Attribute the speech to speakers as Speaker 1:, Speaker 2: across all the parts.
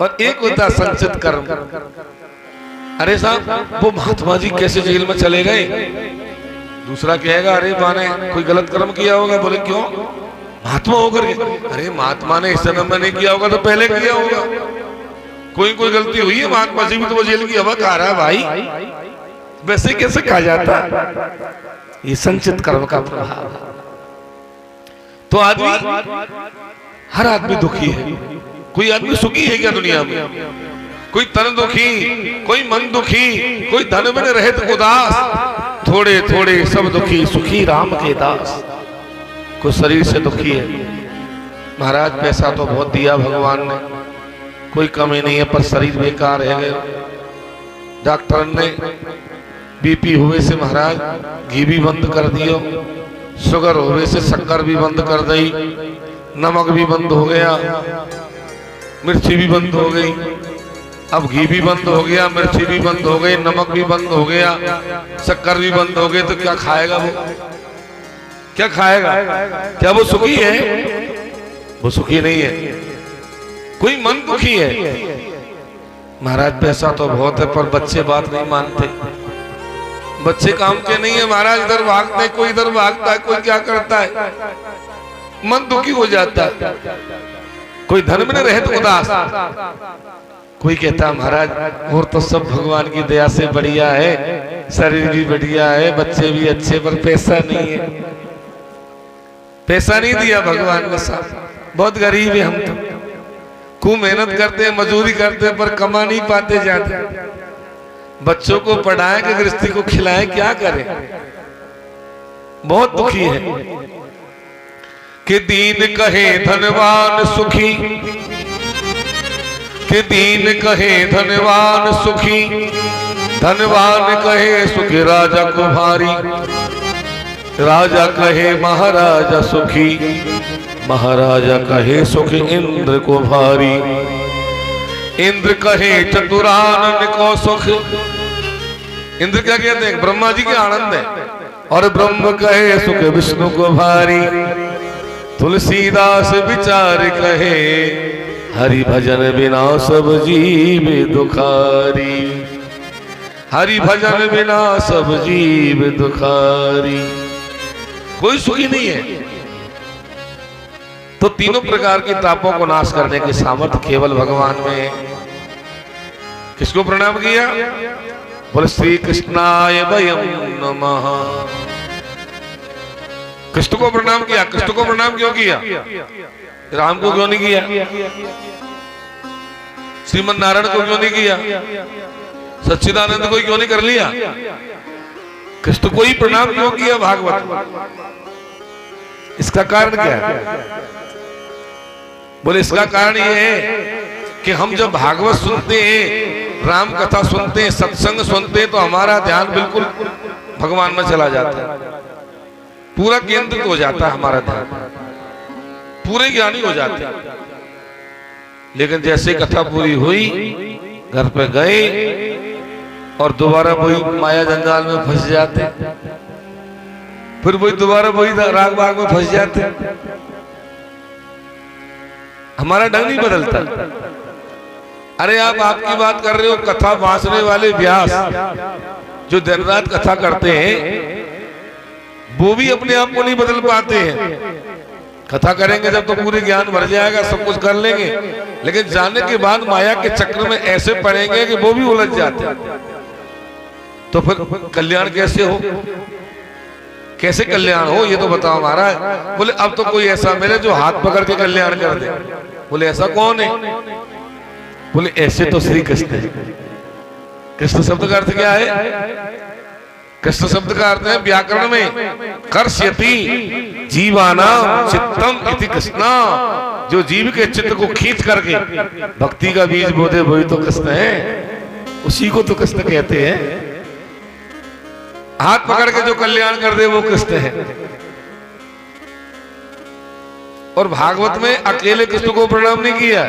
Speaker 1: और एक होता संचित कर्म। अरे साहब वो महात्मा जी कैसे जेल में चले गए? दूसरा कहेगा अरे माने कोई गलत कर्म किया होगा। बोले क्यों? महात्मा होकर के। अरे महात्मा ने इस जन्म में नहीं किया होगा तो पहले किया होगा। कोई गलती हुई है महात्मा जी भी तो वो जेल की हवा खा रहा है भाई, वैसे कैसे खा जाता? ये संचित कर्म का प्रभाव। तो आदमी, हर आदमी दुखी है। कोई आदमी सुखी है क्या दुनिया में? कोई तन दुखी, कोई मन दुखी, कोई धन में रहित उदास। थोड़े थोड़े सब दुखी, सुखी राम के दास। कोई शरीर से दुखी है। महाराज पैसा तो बहुत दिया भगवान ने, कोई कमी नहीं है, पर शरीर बेकार है। डॉक्टर ने बीपी हुए से महाराज घी भी बंद कर दियो, शुगर हुए से शक्कर भी बंद कर दी, नमक भी बंद हो गया, मिर्ची भी बंद हो गई। अब घी भी बंद हो गया, मिर्ची भी बंद हो गई, नमक भी बंद हो गया, शक्कर भी बंद हो गई, तो क्या खाएगा वो? क्या खाएगा? क्या वो सुखी है? वो सुखी नहीं है। कोई मन दुखी है। महाराज पैसा तो बहुत है पर बच्चे बात नहीं मानते, बच्चे काम के नहीं है महाराज। इधर भागते हैं, कोई इधर भागता है, कोई क्या करता है, मन दुखी हो जाता है। कोई धन में रहे तो उदास। कोई कहता महाराज और तो सब भगवान की दया से बढ़िया है, शरीर भी बढ़िया है, बच्चे भी अच्छे, पर पैसा नहीं है। पैसा नहीं दिया भगवान ने साहब, बहुत गरीब है हम तो। खूब मेहनत करते हैं, मजदूरी करते हैं, पर कमा नहीं पाते ज्यादा। बच्चों को पढ़ाएं कि गृहस्थी को खिलाएं, क्या करें? बहुत दुखी है। कि दीन कहे धनवान सुखी, कि दीन कहे धनवान सुखी, धनवान कहे सुखी राजा को भारी, राजा कहे महाराजा सुखी, महाराजा कहे सुख इंद्र को भारी, इंद्र कहे चतुरानन को सुख। इंद्र क्या कहते हैं? ब्रह्मा जी के आनंद है। और ब्रह्म कहे सुख विष्णु को भारी, तुलसीदास विचार कहे हरि भजन बिना सब जीव दुखारी, हरि भजन बिना सब जीव दुखारी। कोई सुखी नहीं है। तो तीनों प्रकार की तापों को नाश करने की सामर्थ्य केवल भगवान में है। किसको प्रणाम किया? बोले श्री कृष्णाय वयम नमः। कृष्ण को प्रणाम किया। कृष्ण को प्रणाम क्यों किया? राम को क्यों नहीं किया? श्रीमन नारायण को क्यों नहीं किया? सच्चिदानंद को क्यों नहीं कर लिया? कृष्ण को ही प्रणाम क्यों किया भागवत? इसका कारण क्या है? बोले इसका कारण ये है कि हम जब भागवत सुनते हैं, राम कथा सुनते हैं, सत्संग सुनते हैं, तो हमारा ध्यान बिल्कुल भगवान में चला जाता है। पूरा केंद्रित हो जाता है हमारा ध्यान, पूरे ज्ञानी हो जाते हैं। लेकिन जैसे कथा पूरी हुई, घर पे गए और दोबारा वही माया जंजाल में फंस जाते, फिर वही दोबारा वही राग बाग में फंस जाते। हमारा ढंग नहीं बदलता। अरे आप आपकी बात कर रहे हो, कथा बांसने वाले व्यास जो दिन रात कथा करते हैं, वो भी अपने आप को नहीं बदल पाते हैं। कथा करेंगे जब तो पूरे ज्ञान भर जाएगा, सब कुछ कर लेंगे, लेकिन जाने के बाद माया के चक्र में ऐसे पड़ेंगे कि वो भी उलझ जाते हैं। तो फिर कल्याण कैसे हो? कैसे कल्याण हो ये तो बताओ महाराज। बोले अब तो कोई ऐसा मिले जो हाथ पकड़ के कल्याण कर दे। बोले ऐसा कौन है? बोले ऐसे तो श्री कृष्ण है। कृष्ण शब्द का अर्थ क्या है? कृष्ण शब्द का अर्थ है व्याकरण में कर्षयति जीवानां चित्तम इति कृष्णा। जो जीव के चित्त को खींच करके भक्ति का बीज बो दे वही तो कृष्ण है। उसी को तो कृष्ण कहते हैं। हाथ पकड़ के जो कल्याण कर दे वो कृष्ण है। और भागवत में अकेले कृष्ण को प्रणाम नहीं किया।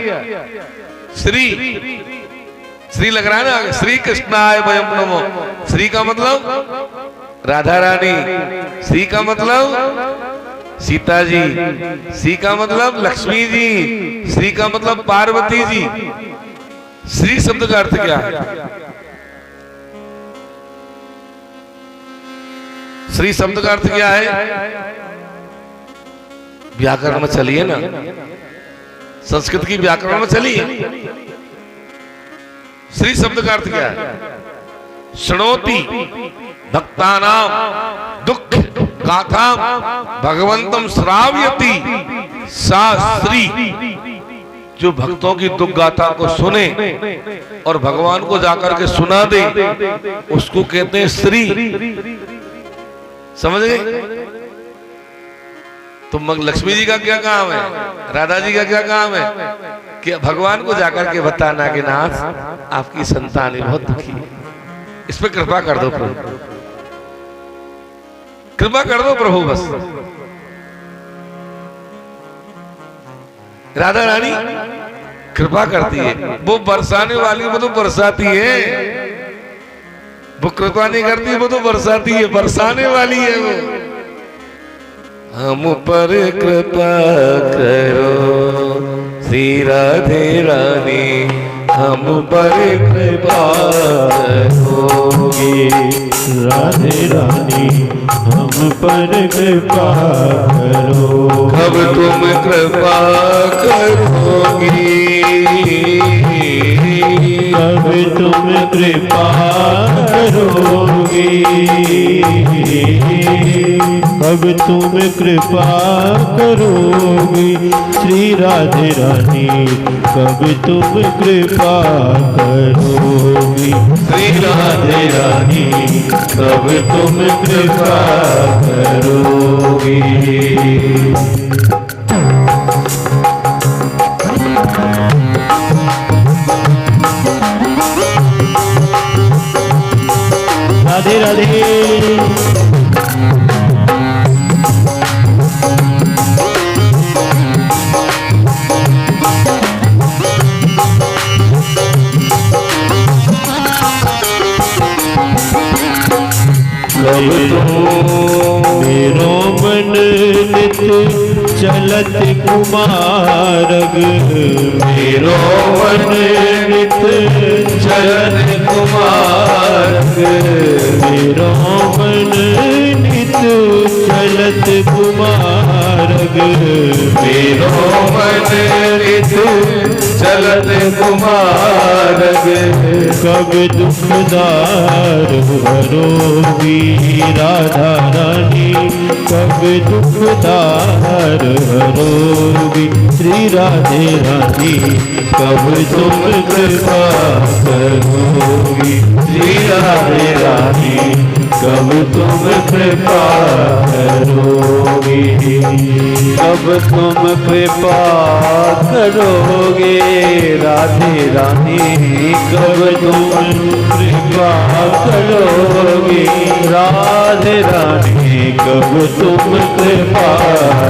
Speaker 1: श्री लग रहा है ना, श्री कृष्णाय वयम नमो। श्री का मतलब राधा रानी, श्री का मतलब सीता जी, श्री का मतलब लक्ष्मी जी, श्री का मतलब पार्वती जी। श्री शब्द का अर्थ क्या है? श्री शब्द का अर्थ क्या है? व्याकरण में चलिए ना, संस्कृत की व्याकरण में चलिए। श्री शब्द का अर्थ क्या है? शृणोति भक्तानाम दुख गाथा भगवंतम श्रावयति सा श्री। जो भक्तों की दुख गाथा को सुने और भगवान को जाकर के सुना दे, उसको कहते हैं श्री। समझ गए? तो लक्ष्मी जी का क्या काम है, राधा जी का क्या काम है कि भगवान को जाकर के बताना कि नाथ आपकी संतान बहुत दुखी है, इस पे कृपा कर दो प्रभु, कृपा कर दो प्रभु। बस राधा रानी कृपा करती है, वो बरसाने वाली वो तो बरसाती है, वो कृपा नहीं करती, वो तो बरसाती है, बरसाने वाली है वो। हम पर कृपा करो श्री राधे रानी, हम पर कृपा करोगे
Speaker 2: राधे रानी, हम पर कृपा करो।
Speaker 1: कब तुम कृपा करोगी,
Speaker 2: कब तुम कृपा करोगी, कब तुम कृपा करोगी श्री राधे रानी, कब तुम कृपा करोगी श्री राधे रानी, कब तुम कृपा करोगी। राधे राधे। मेरो मन नित चलत कुमारग, मेरो मन नित चलत कुमारग, मेरो मन नित चलत कुमारग, मेरो मन नित चलत कुमारग। कब दुखदार हरोगी राधा रानी, कब दुखदार हरोगी श्री राधे रानी, कब तुम कृपा करोगी श्री राधे रानी, कब तुम कृपा करोगी, कब तुम कृपा करोगे राधे रानी, कब तुम कृपा करोगे राधे रानी, कब तुम कृपा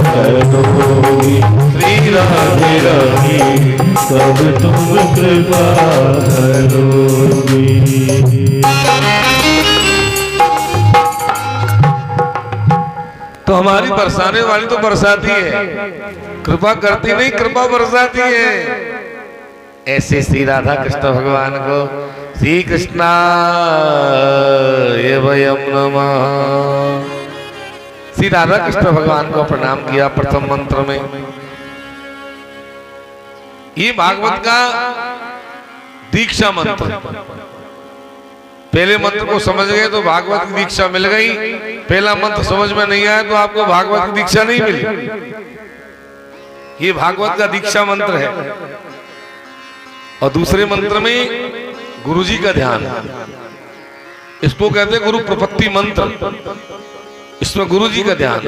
Speaker 2: करोगे श्री राधे रानी, कब तुम कृपा करोगे।
Speaker 1: तो हमारी बरसाने वाली तो बरसाती है, कृपा करती नहीं, कृपा बरसाती है। ऐसे श्री राधा कृष्ण भगवान को श्री कृष्णा ये वयम नमः, श्री राधा कृष्ण भगवान को प्रणाम किया प्रथम मंत्र में। ये भागवत का दीक्षा मंत्र, पहले मंत्र को समझ गए तो भागवत की दीक्षा मिल गई, पहला मंत्र समझ में नहीं आया तो आपको भागवत की दीक्षा नहीं मिली। ये भागवत का दीक्षा मंत्र है। और दूसरे मंत्र में गुरु जी का ध्यान, इसको कहते हैं गुरु प्रपत्ति मंत्र, इसमें गुरु जी का ध्यान।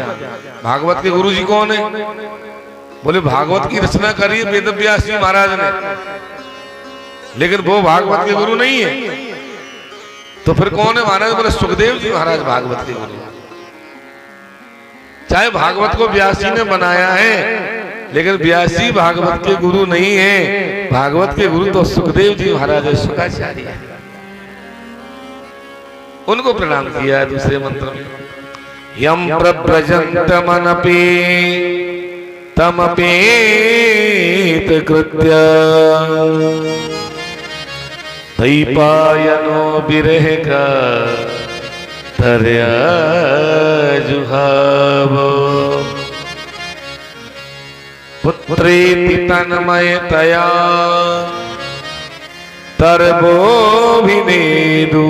Speaker 1: भागवत के गुरु जी कौन है? बोले भागवत की रचना करी है वेद व्यास जी महाराज ने, लेकिन वो भागवत के गुरु नहीं है। तो फिर कौन है महाराज? बोले सुखदेव जी महाराज भागवत के गुरु। चाहे भागवत को व्यास जी ने बनाया है, लेकिन व्यास जी भागवत के गुरु नहीं है। भागवत के गुरु तो सुखदेव जी महाराज है, शुकाचार्य, उनको प्रणाम किया। दूसरे मंत्र में यम प्रव्रजन्तमनपि तमपेत कृत्य तई पायनो बिरह का तरया जुहावो पुत्रेति तन्मयतया तरबोभिनेदु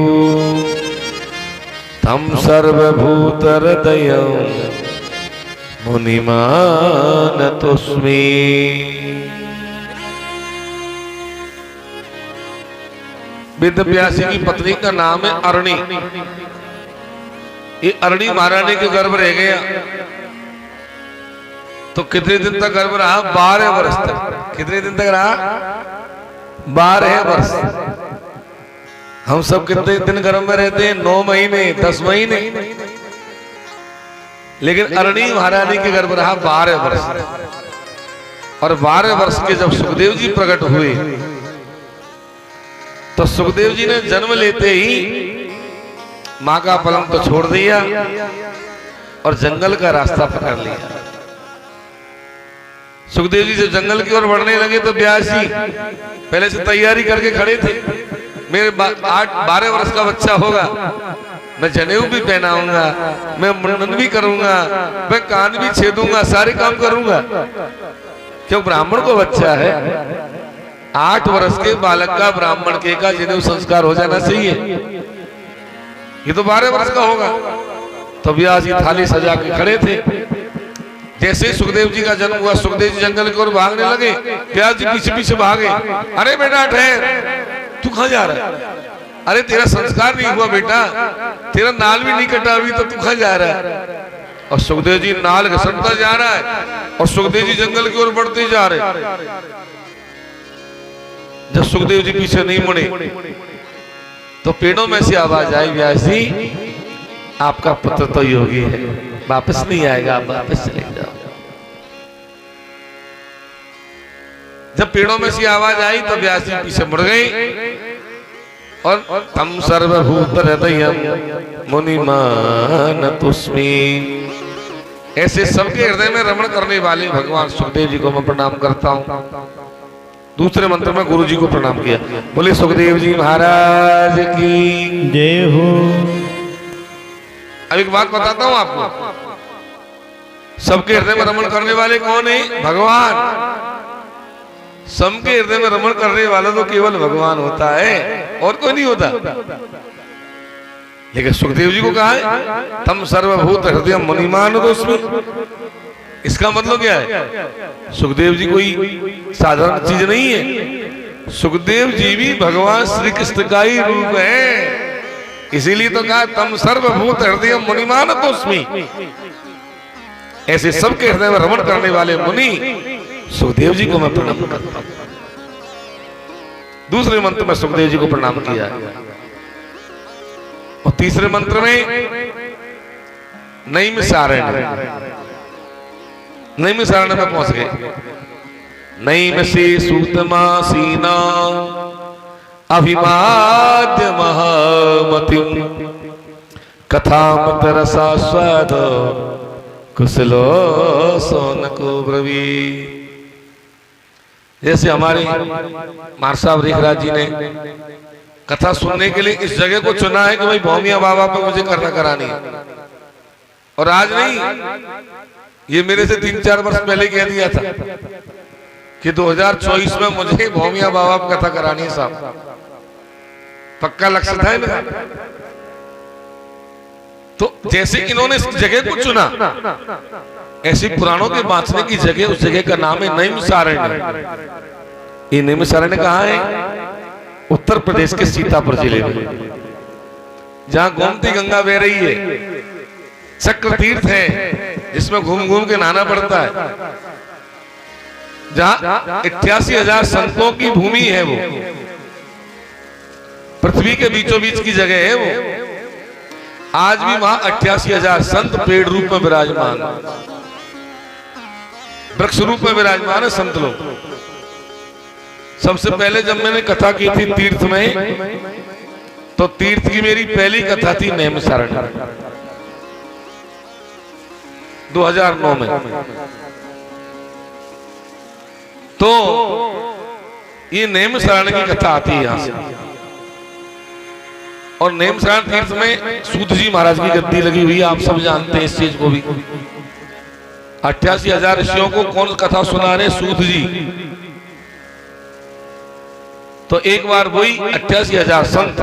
Speaker 1: तम सर्वभूतहृदयं मुनिमानतोऽस्मि। वेदव्यासी की पत्नी का नाम है अरणी। ये अरणी महारानी के गर्भ रह गया तो कितने दिन तक गर्भ रहा? 12 वर्ष तक। कितने दिन तक रहा? 12 वर्ष। हम सब कितने दिन गर्भ में रहते हैं? 9 महीने, 10 महीने। लेकिन अरणी महारानी के गर्भ रहा 12 वर्ष। और 12 वर्ष के जब सुखदेव जी प्रकट हुए तो सुखदेव जी ने जन्म लेते ही मां का पलंग तो छोड़ दिया और जंगल का रास्ता पकड़ लिया। सुखदेव जी जब जंगल की ओर बढ़ने लगे तो व्यास जी पहले से तैयारी करके खड़े थे। मेरे 12 वर्ष का बच्चा होगा, मैं जनेऊ भी पहनाऊंगा, मैं मुंडन भी करूंगा, मैं कान भी छेदूंगा, सारे काम करूंगा। क्यों? ब्राह्मण को बच्चा है। 8 वर्ष के बालक का ब्राह्मण के का जनेऊ संस्कार हो जाना चाहिए। ये तो 12 वर्ष का होगा। तो व्यास जी थाली सजा के खड़े थे। जैसे ही सुखदेव जी का जन्म हुआ, सुखदेव जी जंगल की ओर भागने लगे। व्यास जी पीछे पीछे भागे। अरे बेटा ठहर, तू कहां जा रहा है? अरे तेरा संस्कार नहीं हुआ बेटा, तेरा नाल भी नहीं कटा अभी, तो तू कहां जा रहा है? और सुखदेव जी नाल घसटता जा रहा है और सुखदेव जी जंगल की ओर बढ़ते जा रहे। जब सुखदेव जी पीछे नहीं मुड़े तो पेड़ों में से आवाज आई, व्यास जी आपका पुत्र तो योगी है, वापस नहीं आएगा, आप वापस चले जाओ। जब पेड़ों में से आवाज आई तो व्यास जी पीछे मुड़ गए और तम सर्वभूत हृदयं मुनिमानतोऽस्मि। ऐसे सबके हृदय में रमण करने वाले भगवान सुखदेव जी को मैं प्रणाम करता हूँ। दूसरे मंत्र में गुरु जी को प्रणाम किया। बोले सुखदेव जी महाराज की
Speaker 2: जय हो।
Speaker 1: अब एक बात बताता हूं आपको, सबके हृदय में रमण करने वाले कौन है? भगवान। सबके हृदय में रमण करने वाला तो केवल भगवान होता है, और कोई नहीं होता। लेकिन सुखदेव जी को कहा है तम सर्वभूत हृदय मुनिमानतोऽस्मि। इसका मतलब क्या है? सुखदेव जी कोई साधारण चीज नहीं है। सुखदेव जी भी भगवान श्री कृष्ण का ही रूप है। इसीलिए तो कहा तम सर्वभूत हृदय मुनिमानतोऽस्मि। ऐसे सबके हृदय में रमण करने वाले मुनि सुखदेव जी को मैं प्रणाम करता हूं। दूसरे मंत्र में सुखदेव जी को प्रणाम किया और तीसरे मंत्र में नैमिषारण्य में पहुंच गए। नैमिषे सूतमासीना अभिमाद्य महामतिम कथामत रसास्वाद कुशलो सोनको ब्रवी। जैसे हमारे मार साहब रेखराज जी ने कथा सुनने के लिए इस जगह को चुना है कि भाई भौमिया बाबा पे मुझे करना करानी है। और आज नहीं, ये मेरे से 3-4 वर्ष पहले कह दिया था कि 2024 में मुझे भौमिया बाबा पे कथा करानी है साहब। पक्का लक्ष्य था इनका। तो जैसे इन्होंने इस जगह को चुना, ऐसी पुराणों के बांचने की जगह, उस जगह का नाम है नैमिषारण्य। ये नैमिषारण्य कहाँ है? उत्तर प्रदेश के सीतापुर जिले में, जहां गोमती गंगा बह रही है। चक्र तीर्थ है जिसमें घूम घूम के नहाना पड़ता है। जहां 88,000 संतों की भूमि है, वो पृथ्वी के बीचों बीच की जगह है वो। आज भी वहां 88,000 संत पेड़ रूप में विराजमान, वृक्ष रूप में विराजमान है संत लोग। सबसे पहले जब मैंने कथा की थी तीर्थ में, तो तीर्थ की मेरी पहली कथा थी नैमिषारण्य 2009 में। तो ये नैमिषारण्य की कथा आती है यहां से। और नेमसारण तीर्थ में सूत जी महाराज की गद्दी लगी हुई है, आप सब जानते हैं इस चीज को भी। 88,000 ऋषियों को कौन कथा सुना रहे? सूत जी। तो एक बार वही 88,000 संत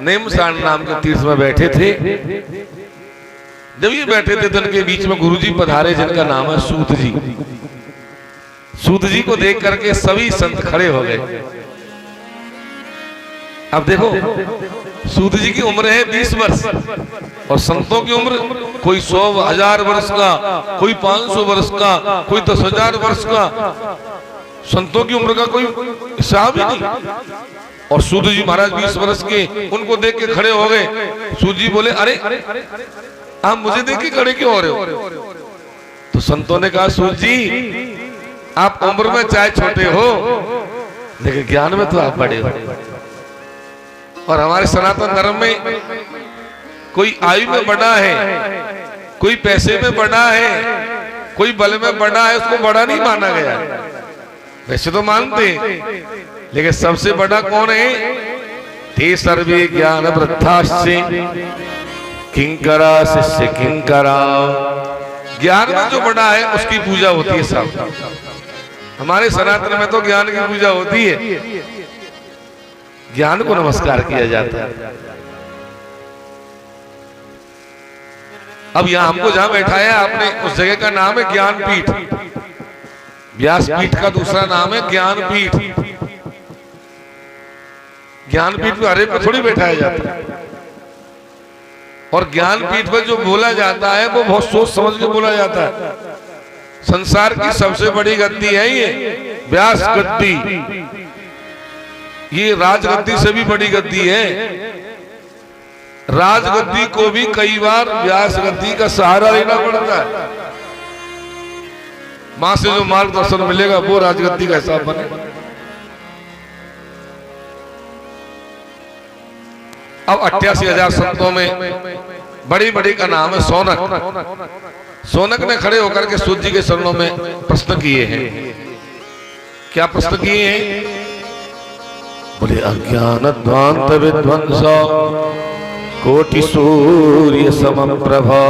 Speaker 1: नेमसारण नाम के तीर्थ में बैठे थे। जब ये बैठे थे तो उनके बीच में गुरुजी पधारे, जिनका नाम है सूत जी। सूत जी को देख करके सभी संत खड़े हो गए। अब देखो, सूत जी की उम्र है 20 वर्ष और संतों की उम्र कोई 100,000 वर्ष का, कोई 500 वर्ष का, कोई 10,000 वर्ष का। संतों की उम्र का कोई हिसाब ही नहीं। और सूत जी महाराज 20 वर्ष के, उनको देख के खड़े हो गए। सूत जी बोले, अरे आप मुझे देख के खड़े क्यों हो रहे हो? तो संतों ने कहा, सूत जी आप उम्र में चाहे छोटे हो, लेकिन ज्ञान में तो आप बड़े हो। और हमारे सनातन धर्म में कोई आयु में बड़ा है, कोई पैसे में बड़ा है, कोई बल में बड़ा है, उसको बड़ा नहीं माना गया। वैसे तो मानते, लेकिन सबसे बड़ा कौन है? ते सर्वे ज्ञान वृद्धाश्चे किंकरा शिष्य किंकरा। ज्ञान में जो बड़ा है उसकी पूजा होती है सब। हमारे सनातन में तो ज्ञान की पूजा होती है, ज्ञान को नमस्कार किया जाता है। अब यहां हमको जहां बैठाया आपने, उस जगह का नाम है ज्ञानपीठ। व्यासपीठ का दूसरा नाम है ज्ञानपीठ। ज्ञानपीठ में हरे पर थोड़ी बैठाया जाता है। और ज्ञानपीठ पर जो बोला जाता है वो बहुत सोच समझ के बोला जाता है। संसार की सबसे बड़ी गद्दी है ये व्यास गद्दी। ये राजगद्दी से भी बड़ी गद्दी है। राजगद्दी को भी कई बार व्यास गद्दी का सहारा लेना पड़ता है। मां से जो मार्गदर्शन मिलेगा वो राजगद्दी का हिसाब बनेगा। अब 88,000 संतों में बड़ी बड़ी का नाम है सौनक। सौनक ने खड़े होकर के सूत जी के चरणों में प्रश्न किए हैं। क्या प्रश्न किए हैं? बोले, अज्ञान ध्वांत विध्वंस कोटि सूर्य समम प्रभा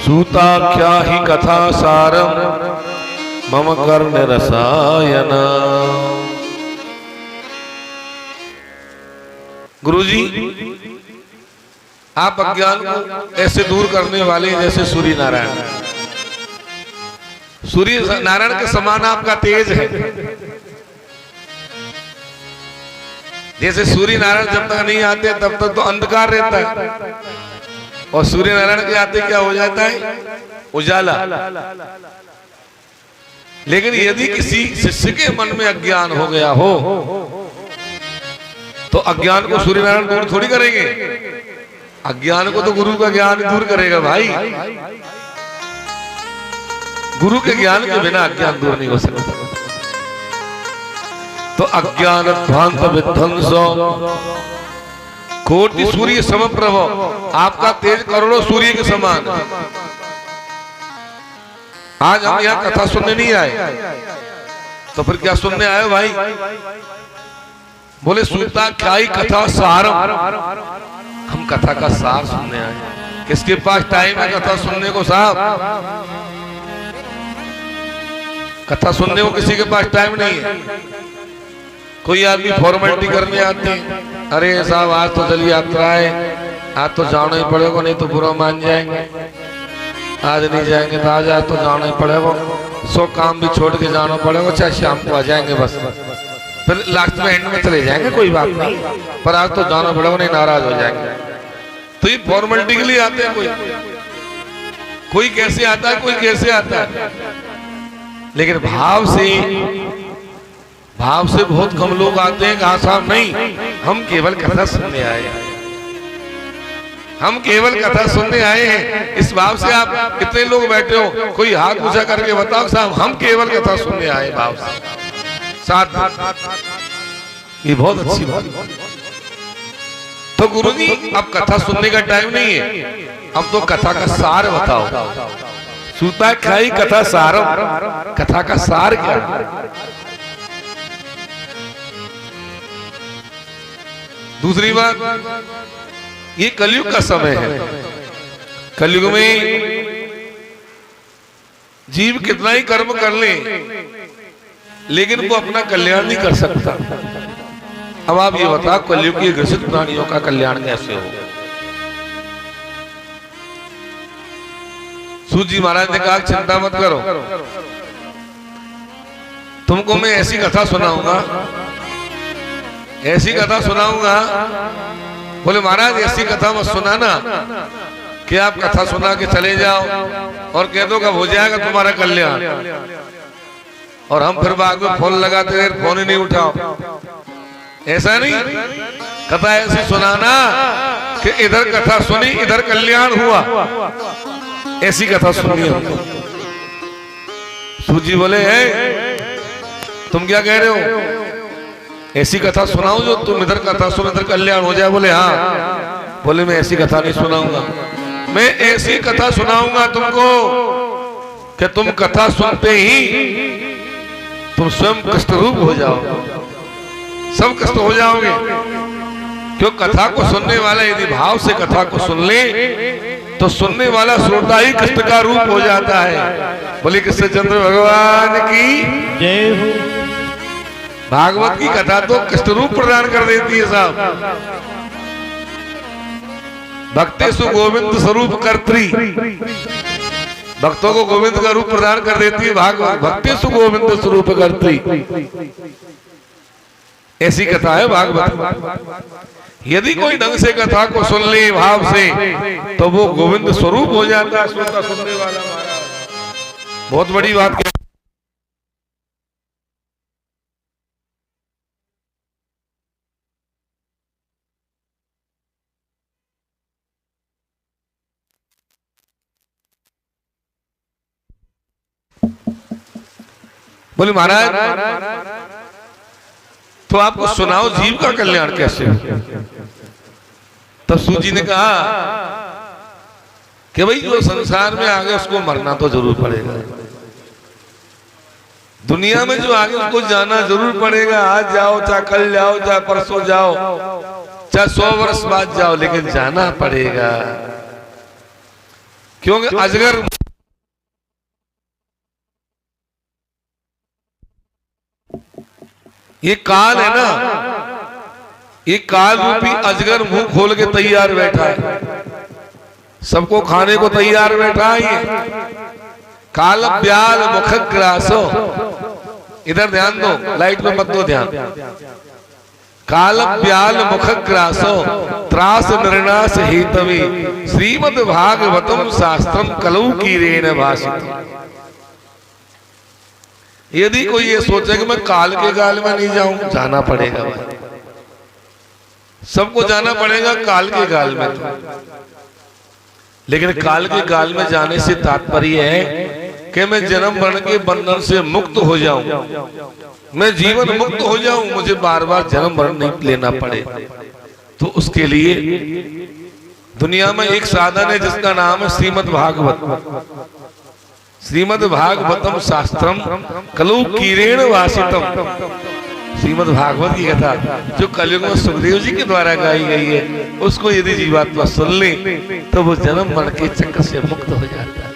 Speaker 1: सूताख्या ही कथा सारम मम कर्ण रसायना। गुरुजी, आप अज्ञान को ऐसे दूर करने वाले जैसे सूर्य नारायण। सूर्य नारायण के समान आपका तेज है। जैसे सूर्य नारायण जब तक नहीं आते तब तक तो अंधकार रहता है, और सूर्य नारायण के आते क्या हो जाता है? उजाला। लेकिन यदि किसी शिष्य के मन में अज्ञान हो गया हो तो अज्ञान को सूर्य नारायण दूर थोड़ी करेंगे। अज्ञान को तो गुरु का ज्ञान दूर करेगा भाई। गुरु के ज्ञान के बिना अज्ञान दूर नहीं हो सकता। तो अज्ञान ध्वांत विध्वंस कोटि सूर्य समप्रभ। आपका तेज करोड़ों सूर्य के समान। आज हम यहाँ कथा सुनने नहीं आए, तो फिर क्या सुनने आए भाई? बोले, सूताख्यायी कथा सारम। हम कथा का सार सुनने आए। किसके पास टाइम है कथा सुनने को साहब? कथा सुनने को किसी के पास टाइम नहीं है। कोई आदमी फॉर्मेलिटी करने आते हैं, अरे साहब आज तो जल यात्रा है, आज तो जाना ही पड़ेगा, नहीं तो बुरा मान जाएंगे। आज नहीं जाएंगे तो आज तो जाना ही पड़ेगा। 100 काम भी छोड़ के जाना पड़ेगा, चाहे शाम को आ जाएंगे बस। फिर लास्ट में एंड में चले जाएंगे, कोई बात नहीं, पर आज तो जाना पड़ेगा, नहीं नाराज हो जाएंगे। तो ये फॉर्मेलिटी के लिए आते हैं। कोई कैसे आता है, कोई कैसे आता है। लेकिन भाव से बहुत कम लोग आते हैं। कहा साहब नहीं, हम केवल कथा सुनने आए हैं। हम केवल कथा सुनने आए हैं। इस भाव से आप कितने लोग बैठे हो? कोई हाथ ऊंचा करके बताओ साहब, हम केवल कथा सुनने आए भाव से। साथ ये बहुत अच्छी बात। तो गुरुजी, अब कथा सुनने का टाइम नहीं है, अब तो कथा का सार बताओ। सूताख्यायी कथा सारम। कथा का सार क्या है? दूसरी बात, ये कलयुग का समय है। कलयुग में जीव कितना ही कर्म कर ले, लेकिन वो अपना कल्याण नहीं कर सकता। अब आप ये बताओ, कलयुग के ग्रसित प्राणियों का कल्याण कैसे हो? सूत जी महाराज ने कहा चिंता मत करो, तुमको मैं ऐसी कथा सुनाऊंगा, ऐसी कथा सुनाऊंगा। बोले महाराज ऐसी कथा मत सुनाना कि आप कथा सुना के चले जाओ और कह दो कब हो जाएगा तुम्हारा कल्याण, और हम फिर बाद में फोन लगाते रहे, फोन ही नहीं उठाओ। ऐसा नहीं, कथा ऐसी सुनाना कि इधर कथा सुनी इधर कल्याण हुआ, ऐसी कथा सुनी हमको। सूजी बोले है तुम क्या कह रहे हो, ऐसी कथा सुनाऊं जो तुम इधर कथा सुन इधर कल्याण हो जाए? बोले हाँ। बोले मैं ऐसी कथा नहीं सुनाऊंगा, मैं ऐसी कथा सुनाऊंगा तुमको कि तुम कथा सुनते ही तुम स्वयं कष्ट रूप हो जाओगे, सब कष्ट हो जाओगे। क्यों? कथा को सुनने वाला यदि भाव से कथा को सुन ले तो सुनने वाला श्रोता ही कष्ट का रूप हो जाता है। बोले कृष्णचंद्र भगवान की
Speaker 2: जय हो।
Speaker 1: भागवत की कथा तो कष्ट रूप प्रदान कर देती है साहब। भक्तेषु गोविंद स्वरूप कर्त्री, भक्तों को गोविंद का रूप प्रदान कर देती है भागवत। भक्तेषु गोविंद स्वरूप कर्त्री, ऐसी कथा है भागवत। यदि कोई ढंग से कथा को सुन ले भाव से तो वो गोविंद स्वरूप हो जाता है श्रोता सुनने वाला। बहुत बड़ी बात है। बोले महाराज तो आपको सुनाओ जीव का कल्याण कैसे हो? तब सूत जी ने कहा कि भाई जो संसार में आगे उसको मरना तो जरूर पड़ेगा, दुनिया में जो आगे उसको जाना जरूर पड़ेगा। आज जाओ चाहे कल जाओ चाहे परसों जाओ चाहे 100 वर्ष बाद जाओ, लेकिन जाना पड़ेगा। क्योंकि अजगर ये काल है ना, ये काल रूपी अजगर मुंह खोल के तैयार बैठा है, सबको खाने को तैयार बैठा है। ये काल ब्याल मुख ग्रासो, इधर ध्यान दो, लाइट में मत दो ध्यान। काल ब्याल मुख ग्रासो त्रास निर्णास हेतवे श्रीमद् भागवतम शास्त्रम कलौ कीरेण भाषितम्। यदि कोई ये सोचे कि मैं काल के गाल में नहीं जाऊं, जाना पड़ेगा, सबको जाना पड़ेगा काल के गाल में तो। लेकिन काल के गाल में जाने से तात्पर्य है कि मैं जन्म मरण के बंधन से मुक्त हो जाऊं, मैं जीवन मुक्त हो जाऊं, मुझे बार बार जन्म मरण नहीं लेना पड़े। तो उसके लिए दुनिया में एक साधन है जिसका नाम है श्रीमद् भागवत। श्रीमद् भागवतम शास्त्रम कलौ कीरेण भाषितम्। श्रीमद् भागवत की कथा जो कलयुग में सुखदेव जी के द्वारा गाई गई है, उसको यदि जीवात्मा सुन ले तो वो जन्म मरण के चक्कर से मुक्त हो जाता है,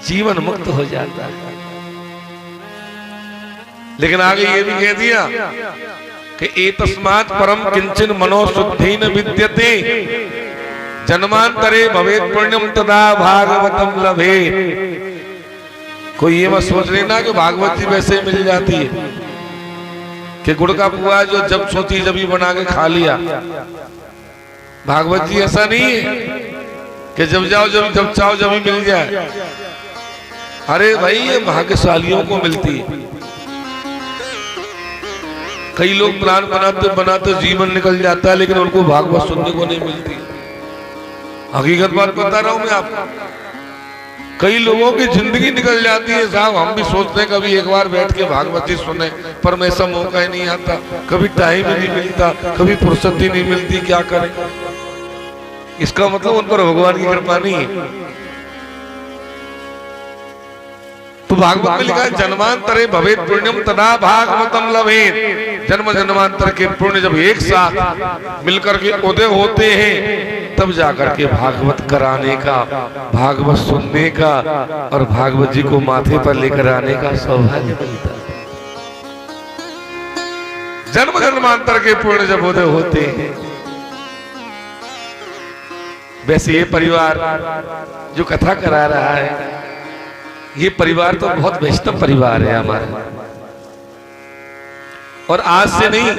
Speaker 1: जीवन मुक्त हो जाता है। लेकिन आगे ये भी कह दिया कि एतस्मात् परम किंचन मनोशुद्धि न विद्यते जन्मांतरे भवेत् पुण्यम तदा भागवतम लभेत्। कोई ये मत सोच लेना कि भागवत जी वैसे मिल जाती है कि गुड़ का पुआ जो जब सोची जब ही बना के खा लिया। भागवत जी ऐसा नहीं है कि जब जाओ जब चाहो जब ही मिल जाए। अरे भाई ये भाग्यशालियों को मिलती है। कई लोग प्लान बनाते बनाते जीवन निकल जाता है, लेकिन उनको भागवत सुनने को नहीं मिलती। हकीकत बात बता रहा हूं मैं आपको। कई लोगों की जिंदगी निकल जाती है साहब, हम भी सोचते हैं कभी एक बार बैठ के भागवत जी सुने, पर में ऐसा मौका ही नहीं आता, कभी टाइम ही नहीं मिलता, कभी फुर्सत ही नहीं मिलती, क्या करें। इसका मतलब उन पर भगवान की कृपा नहीं है। तो भागवत में लिखा है जन्मांतरे भवेत पुण्यम तदा भागवतम लभेत। जन्म जन्मांतर के पुण्य जब एक साथ मिलकर के उदय होते हैं तब जाकर के भागवत कराने का, भागवत सुनने का और भागवत जी को माथे पर लेकर आने का सौभाग्य मिलता है। जन्म जन्मांतर के पुण्य जब उदय होते हैं। वैसे ये परिवार जो कथा करा रहा है, ये परिवार तो बहुत वैष्णव परिवार है हमारा, और आज से नहीं,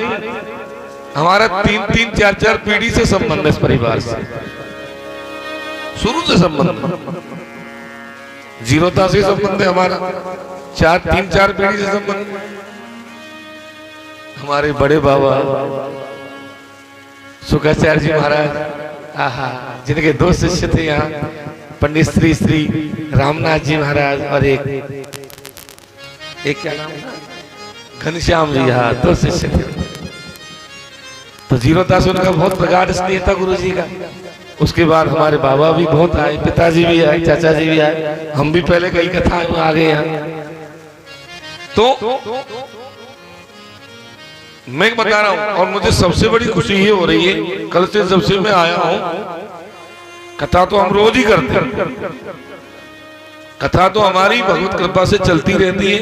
Speaker 1: हमारा 3-3, 4-4 पीढ़ी से संबंध है इस परिवार से, शुरू से संबंध, जीरोता से संबंध है हमारा, 3-4 पीढ़ी से संबंध। हमारे बड़े बाबा शुक्राचार्य जी महाराज, जिनके 2 शिष्य थे यहाँ, पंडित श्री रामनाथ जी महाराज और एक क्या नाम, घनश्याम जी, हाँ 2 शिष्य थे। तो जीरोता से उनका बहुत प्रगाढ़ स्नेह था गुरु जी का। उसके बाद हमारे बाबा भी बहुत आए, पिताजी भी आए, चाचा जी भी आए, हम भी पहले कई कथा में आ गए यहाँ। तो मैं बता रहा हूं, और मुझे सबसे बड़ी खुशी ये हो रही है, कल से जब से मैं आया हूं, कथा तो हम रोज ही करते हैं, कथा तो हमारी भगवत कृपा से चलती रहती है,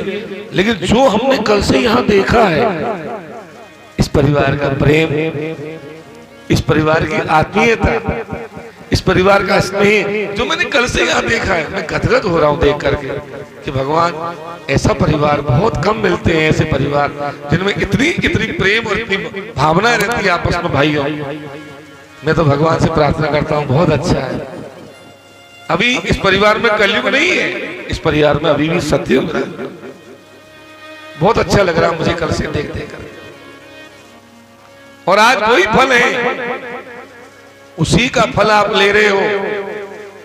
Speaker 1: लेकिन जो हमने कल से यहाँ देखा है, इस परिवार का प्रेम, इस परिवार की आत्मीयता, इस परिवार का स्नेह, जो मैंने कल से यहाँ देखा है, मैं गदगद हो रहा हूँ देख करके कि भगवान, ऐसा परिवार बहुत कम मिलते हैं, ऐसे परिवार जिनमें इतनी प्रेम और इतनी भावनाएं रहती है आपस में भाइयों। मैं तो भगवान से प्रार्थना करता हूँ, बहुत अच्छा है। अभी इस परिवार में कलयुग नहीं है, इस परिवार में अभी भी सतयुग है। बहुत अच्छा लग रहा है मुझे कल से देख कर। और आज वही फल है, उसी का फल आप ले रहे हो,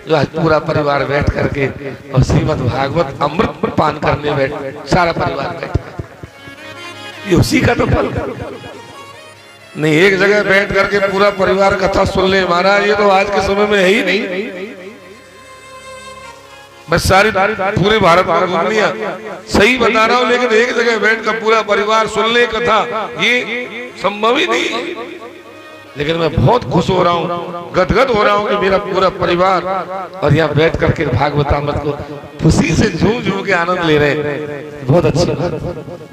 Speaker 1: जो आज पूरा परिवार बैठ करके और श्रीमद् भागवत अमृत पान करने बैठ, सारा परिवार बैठा, ये उसी का तो फल नहीं। एक जगह बैठ करके पूरा परिवार कथा सुन ले महाराज, ये तो आज के समय में है ही नहीं। मैं सारी पूरे भारत में घूम लिया, सही बता रहा हूं, लेकिन एक जगह बैठ कर पूरा परिवार सुन ले कथा, ये संभव ही नहीं है। लेकिन मैं बहुत खुश हो रहा हूँ, गदगद हो रहा हूँ कि मेरा पूरा परिवार और यहाँ बैठ करके भागवतामृत को खुशी से झूम झूम के आनंद ले रहे, बहुत अच्छी बात।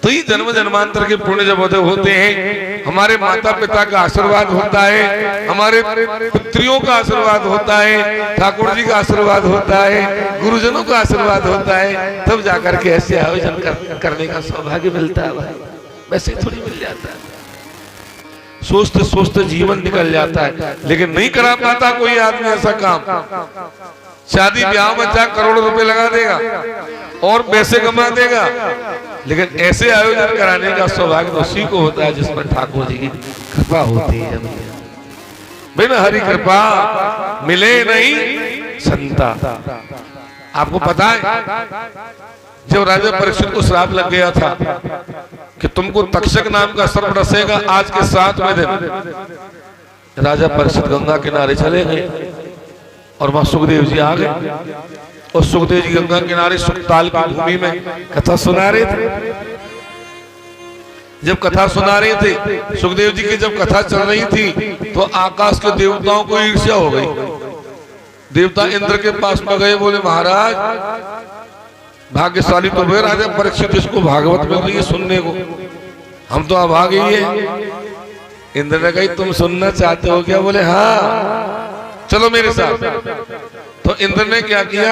Speaker 1: तो ये जन्म जन्मांतर के पुण्य जब उदय होते हैं, हमारे माता पिता का आशीर्वाद होता है, हमारे पितरियों का आशीर्वाद होता है, ठाकुर जी का आशीर्वाद होता है, गुरुजनों का आशीर्वाद होता है, तब जाकर के ऐसे आयोजन करने का सौभाग्य मिलता है भाई। वैसे थोड़ी मिल जाता है, सोचते सोचते जीवन निकल जाता है, लेकिन नहीं करा पाता कोई आदमी ऐसा काम। शादी ब्याह में 4 करोड़ रुपए लगा देगा और पैसे कमा देगा, लेकिन ऐसे आयोजन कराने का सौभाग्य उसी को होता है जिसमें ठाकुर जी की कृपा होती है। बिना हरि कृपा मिले नहीं संता। आपको पता है जब राजा परीक्षित को श्राप लग गया था कि तुमको तक्षक नाम का सर्प डसेगा आज के 7वें दिन, राजा परीक्षित गंगा किनारे चले गए और वहां सुखदेव जी आ गए, और सुखदेव जी गंगा किनारे सुखताल की भूमि में कथा सुना रहे थे। जब कथा सुना रहे थे सुखदेव जी की, जब कथा चल रही थी तो आकाश के देवताओं को ईर्ष्या हो गई। देवता इंद्र के पास में गए, बोले महाराज भाग्यशाली तो वे राजा परीक्षित, इसको भागवत मिल रही है सुनने को, हम तो अभागे ही है। इंद्र ने कही तुम सुनना चाहते हो क्या? बोले हाँ चलो मेरे साथ। तो इंद्र ने क्या किया,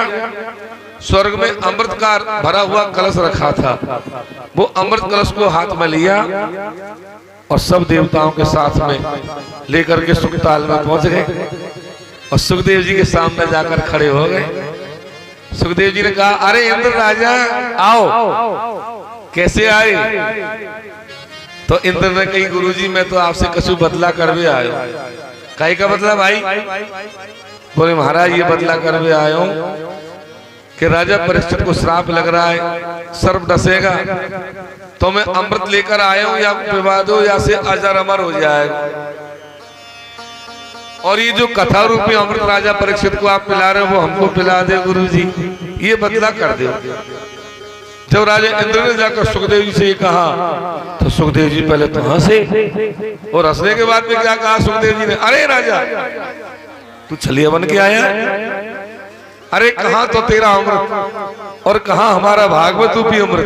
Speaker 1: स्वर्ग में अमृत का भरा हुआ कलश रखा था, वो अमृत कलश को हाथ में लिया और सब देवताओं के साथ में लेकर के सुखताल में पहुंच गए और सुखदेव जी के सामने जाकर खड़े हो गए। सुखदेव जी ने कहा अरे इंद्र राजा आओ। कैसे आए? तो इंद्र ने कही गुरुजी मैं तो आपसे कछु बदला कर भी आयो। काहे का बदला भाई? बोले महाराज ये बदला कर भी आयो कि राजा परीक्षित को श्राप लग रहा है, सर्प डसेगा, तो मैं अमृत लेकर आया हूं, या विवाद हो या से अजर अमर हो जाएगा। और ये जो कथा रूपी अमृत राजा परीक्षित को आप पिला रहे हो वो हमको पिला दे गुरुजी, ये बदला कर दो। जब राजा इंद्र ने जाकर सुखदेव जी से ये कहा तो सुखदेव जी पहले तो हंसे, और हंसने के बाद में क्या कहा सुखदेव जी ने, अरे राजा तू छलिया बन के आया, अरे कहाँ तो तेरा अमृत और कहाँ हमारा भागवत रूपी अमृत।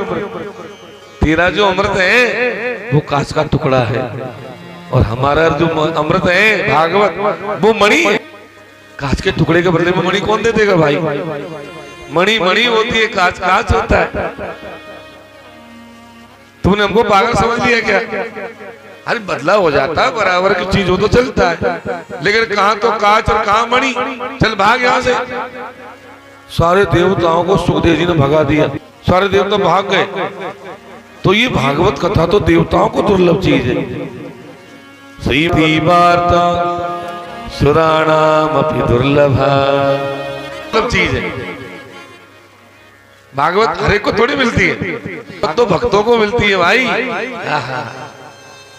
Speaker 1: तेरा जो अमृत है वो कांच का टुकड़ा है, और हमारा जो अमृत है भागवत वो मणि है। कांच के टुकड़े के बदले में मणि कौन दे देगा भाई? मणि मणि होती है, कांच कांच होता है। तुमने हमको पागल समझ लिया क्या? अरे बदला हो जाता है, बराबर की चीज हो तो चलता है, लेकिन कहां तो कांच और कहां मणि। चल भाग यहां से। सारे देवताओं को सुखदेव जी ने भगा दिया, सारे देवता भाग गए। तो ये भागवत कथा तो देवताओं को दुर्लभ चीज है। श्री वार्ता सुराणाम अपि दुर्लभा, दुर्लभ चीज है भागवत। हर एक को थोड़ी मिलती है, तो भक्तों को मिलती है भाई।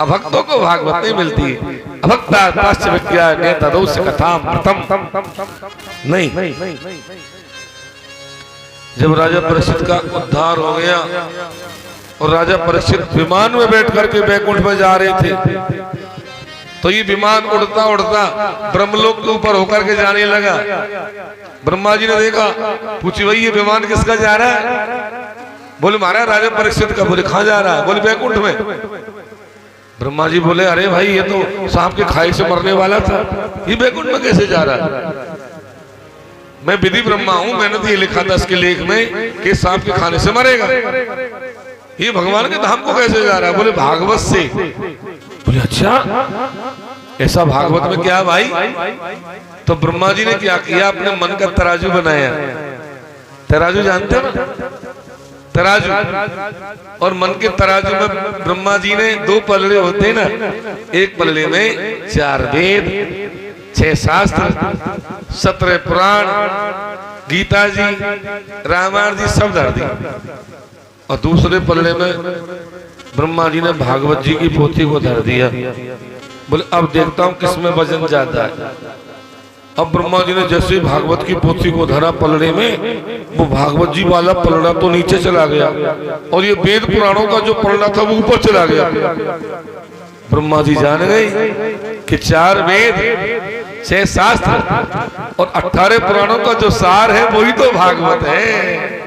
Speaker 1: अभक्तों को भागवत नहीं मिलती है। अभक्ता विज्ञान तदौस्य कथामृतम नहीं। जब राजा परीक्षित का उद्धार हो गया और राजा परीक्षित विमान में बैठ करके बैकुंठ में जा रहे थे, तो ये विमान उड़ता उड़ता ब्रह्मलोक के ऊपर होकर के जाने लगा। ब्रह्मा जी ने देखा, पूछी भाई ये विमान किसका जा रहा है? बोले महाराज राजा परीक्षित का। बोले कहाँ जा रहा है? बोले बैकुंठ में। ब्रह्मा जी बोले अरे भाई ये तो सांप के खाई से मरने वाला था, ये बैकुंठ में कैसे जा रहा है? मैं विधि ब्रह्मा हूं, मैंने तो ये लिखा था इसके लेख में कि सांप के खाने से मरेगा, ये भगवान के धाम को कैसे जा रहा है? बोले भागवत से। बोले अच्छा ऐसा भागवत में क्या भाई? तो ब्रह्मा जी ने क्या किया, अपने मन का तराजू बनाया। तराजू जानते हो ना? तराजू। और मन के तराजू में ब्रह्मा जी ने दो पलड़े होते हैं ना, एक पलड़े में 4 वेद, 6 शास्त्र, 17 पुराण, गीता जी, रामायण जी सब धर दी, और दूसरे पलड़े में ब्रह्मा जी ने भागवत जी की पोथी को धर दिया। बोले अब देखता हूं किसमें वजन ज्यादा है। अब ब्रह्मा जी ने जैसे भागवत की पोथी को धरा पलड़े में, वो भागवत जी वाला पलड़ा तो नीचे चला गया, और ये वेद पुराणों का जो पलड़ा था वो ऊपर चला गया। ब्रह्मा जी जान गए कि 4 वेद, 6 शास्त्र और 18 पुराणों का जो सार है वही तो भागवत है।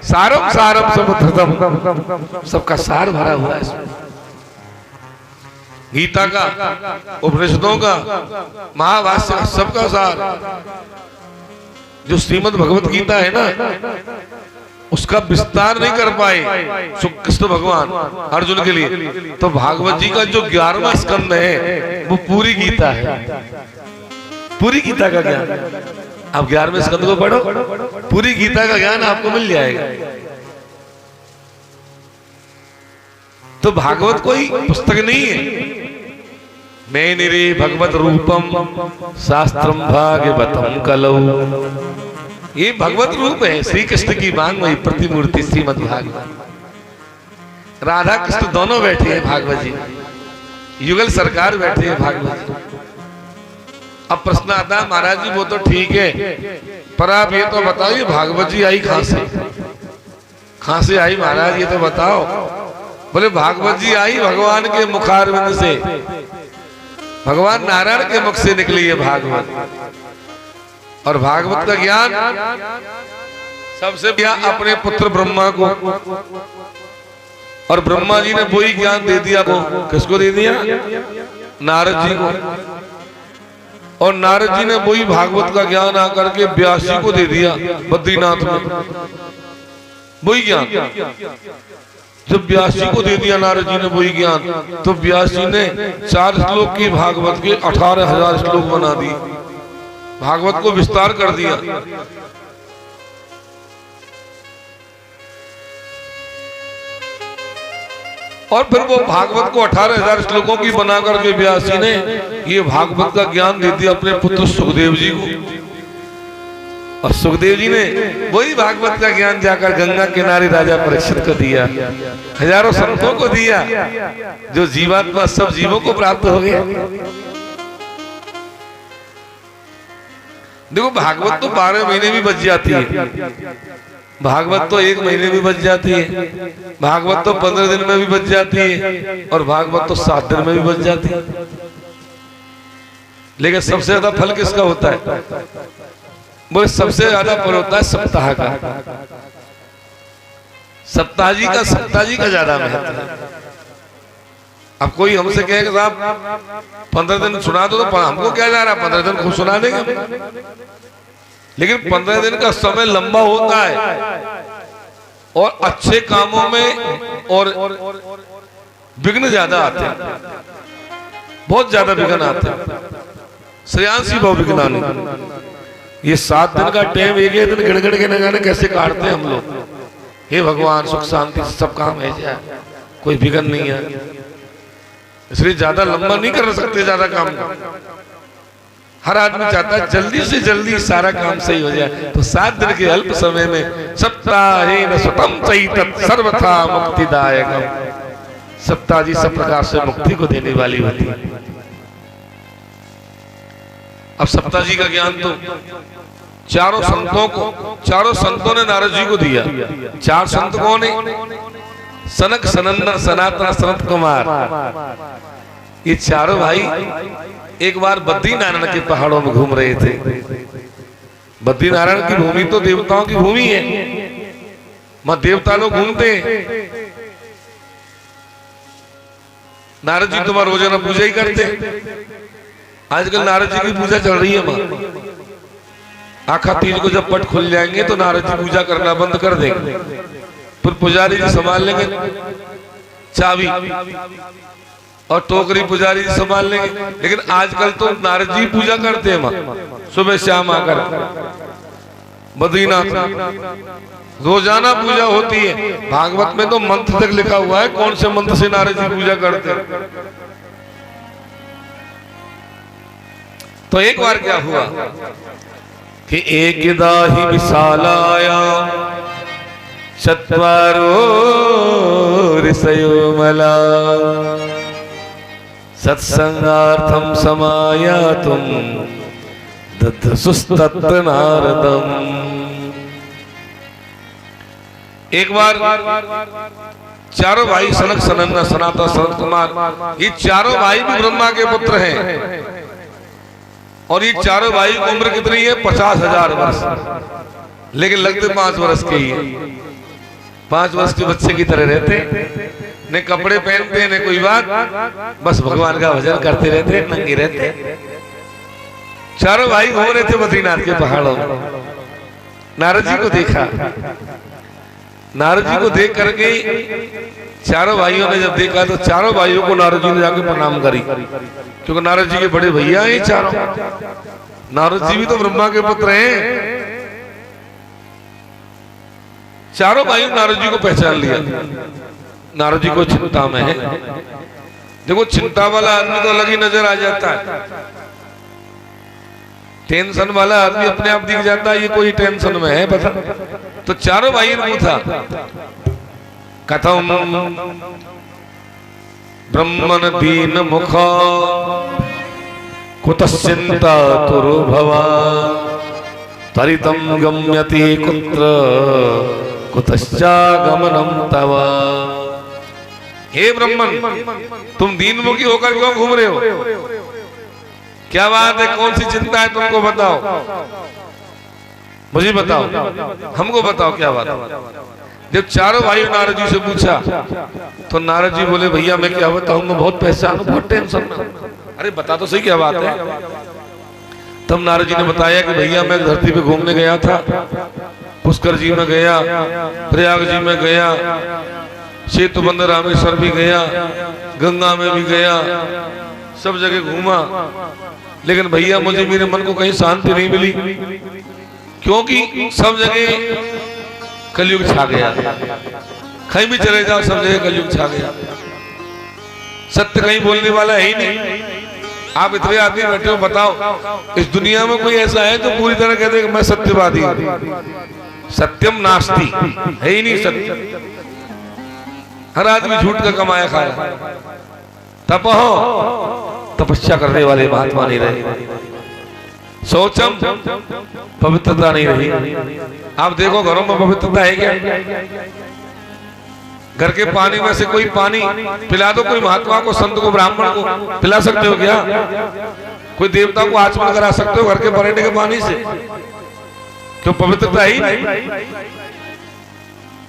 Speaker 1: सारम सारम समुद्रतम, सबका सार भरा हुआ है इसमें। गीता का, उपनिषदों का, महाभाष्य का, सबका सार। जो श्रीमद् भगवत गीता है ना, उसका विस्तार नहीं कर पाए कृष्ण भगवान अर्जुन के लिए, तो भागवत जी का जो 11वां स्कंद है वो पूरी गीता है। पूरी गीता का ज्ञान आप 11वें स्कंद को पढ़ो, पूरी गीता का ज्ञान आपको मिल जाएगा। तो भागवत कोई पुस्तक नहीं है। मैं निरे भगवत रूपम शास्त्रम भागवतम कलौ, ये भगवत रूप है श्री कृष्ण की मांग वही प्रतिमूर्ति श्रीमद् भागवत। राधा कृष्ण दोनों बैठे हैं भागवत जी, युगल सरकार बैठे हैं भागवत जी। अब प्रश्न आता है महाराज जी वो तो ठीक है, पर आप ये तो बताइए भागवत जी आई कहां से? कहां से आई महाराज ये तो बताओ। बोले भागवत जी आई भगवान के मुखारविंद से, भगवान नारायण के मुख से निकली है भागवत। और भागवत का ज्ञान सबसे दिया अपने पुत्र ब्रह्मा को, और ब्रह्मा जी ने वही ज्ञान दे दिया। वो किसको दे दिया? नारद जी को। और नारद जी ने वही भागवत का ज्ञान आकर के व्यास जी को दे दिया बद्रीनाथ में। वही ज्ञान जब व्यास जी को दे दिया नारद जी ने वही ज्ञान, तो व्यास जी ने 4 श्लोक की भागवत के 18,000 श्लोक बना दिए, भागवत को विस्तार कर दिया। और फिर वो भागवत को 18,000 श्लोकों की बनाकर के व्यास जी ने ये भागवत का ज्ञान दे दिया अपने पुत्र सुखदेव जी को। और सुखदेव जी ने वही भागवत का ज्ञान जाकर गंगा किनारे राजा परीक्षित को दिया, हजारों संतों को दिया, जो जीवात्मा सब जीवों को प्राप्त हो गया। देखो भागवत तो 12 महीने भी बच जाती है, भागवत तो 1 महीने भी बच जाती है, भागवत तो 15 दिन में भी बच जाती है, और भागवत तो 7 दिन में भी बच जाती है। लेकिन सबसे ज्यादा फल किसका होता है? बोले सबसे ज्यादा फल होता है सप्ताह का। सप्ताह जी का ज्यादा महत्व है। अब कोई हमसे कहे कि साहब 15 दिन सुना दो, तो हमको क्या जा रहा है, 15 दिन खुद सुना देंगे। लेकिन 15 दिन का समय लंबा होता है और अच्छे कामों में और विघ्न ज्यादा आते हैं, बहुत ज्यादा विघ्न आते हैं। श्रेयांसी भाव विघ्नानी, ये 7 दिन का टाइम एक दिन गिड़गिड़ के न जाने कैसे काटते हैं हम लोग। हे भगवान सुख शांति से सब काम है जाए, कोई विघ्न नहीं है। इसलिए ज्यादा लंबा नहीं कर सकते ज्यादा काम। हर आदमी चाहता है जल्दी से जल्दी सारा काम सही हो जाए, तो 7 दिन के अल्प समय में सप्ताहेन सुतम चैतत सर्वथा मुक्तिदायकम। सप्ताह जी सब प्रकार से मुक्ति को देने वाली होती है। अब सप्ताह जी का ज्ञान तो चारों संतों ने नारद जी को दिया। 4 संत कौन है? सनक, सनंदन, सनातन, सनत कुमार। ये चारों भाई एक बार बद्रीनारायण के पहाड़ों में घूम रहे थे। बद्रीनारायण की भूमि तो देवताओं की भूमि है, वहां देवता लोग घूमते हैं। नारद जी तो रोजाना पूजा ही करते। आजकल नारद जी की पूजा चल रही है वहां। आखा तीज को जब पट खुल जाएंगे तो नारद जी पूजा करना बंद कर देंगे, फिर पुजारी जी संभाल लेंगे चाबी, और टोकरी पुजारी जी संभाल लेंगे। लेकिन आजकल तो नारद जी पूजा करते हैं वहां, सुबह शाम आकर बद्रीनाथ रोजाना पूजा होती है। भागवत में तो मंत्र तक लिखा हुआ है कौन से मंत्र से नारद जी पूजा करते हैं। तो एक बार क्या हुआ कि एक दाही विशालाया चत्वारो ऋषयो मला सत्संगार्थम समायातुम दधसुस्तत्र नारदम। एक बार चारों भाई सनक, सनंदन, सनातन, सनत कुमार, ये चारों भाई भी ब्रह्मा के पुत्र हैं। और ये चारों भाई की उम्र कितनी है? 50,000 वर्ष। लेकिन लगते 5 वर्ष के ही है। 5 वर्ष के बच्चे की तरह रहते, न कपड़े पहनते न कोई बात, बस भगवान का भजन करते रहते, नंगे रहते। चारों भाई घूम रहे थे बद्रीनाथ के पहाड़ों में। नारद जी को देखा। नारद जी को देख करके चारों भाइयों ने जब देखा तो चारों भाइयों को नारद जी ने जाके प्रणाम करी, क्योंकि नारद जी के बड़े भैया हैं चारों। नारद जी भी तो ब्रह्मा के पुत्र हैं। चारों भाइयों ने नारद जी को पहचान लिया। नारद जी को चिंता में है। देखो चिंता वाला आदमी तो अलग ही नजर आ जाता है। टेंशन वाला आदमी अपने आप दिख जाता है ये कोई टेंशन में है, पता। तो चारों भाइयों ने पूछा कथम ब्रह्मन दीन मुखा कुतश्चिंता तुरु भवा तरितम गम्यति कुत्र कुतश्चागमनम तव। हे ब्रह्मन, तुम दीनमुखी होकर क्यों घूम रहे हो? क्या बात है? कौन सी चिंता है तुमको? बताओ, मुझे बताओ, हमको बताओ क्या बात है। जब चारों भाई नारद जी से पूछा तो नारद जी बोले भैया मैं क्या बताऊं, मैं बहुत परेशान हूं, बहुत टेंशन में। अरे बता तो सही क्या बात है। तब नारद जी ने बताया कि भैया मैं धरती पे घूमने गया था, पुष्कर जी में गया, प्रयाग जी में गया, सेतुबंध रामेश्वर भी गया, गंगा में भी गया, सब जगह घूमा। लेकिन भैया मुझे मेरे मन को कहीं शांति नहीं मिली, क्योंकि सब जगह कलयुग छा गया। कहीं भी चले जाओ सब जगह कलयुग छा गया। सत्य कहीं बोलने वाला है ही नहीं। आप इतने आदमी बैठे हो, बताओ इस दुनिया में कोई ऐसा है जो पूरी तरह कहते कि मैं सत्यवादी हूं? सत्यम नास्ति, है ही नहीं सत्य। हर आदमी झूठ का कमाया खाया। तपहो, तपस्या करने वाले महात्मा नहीं रहे। शौचम, पवित्रता नहीं रही। आप देखो घरों में पवित्रता है क्या? घर के पानी में से कोई पानी पिला दो, कोई महात्मा को, संत को, ब्राह्मण को पिला सकते हो क्या? कोई देवता को आचमन करा सकते हो घर के बरेंडे के पानी से? क्यों? पवित्रता ही नहीं,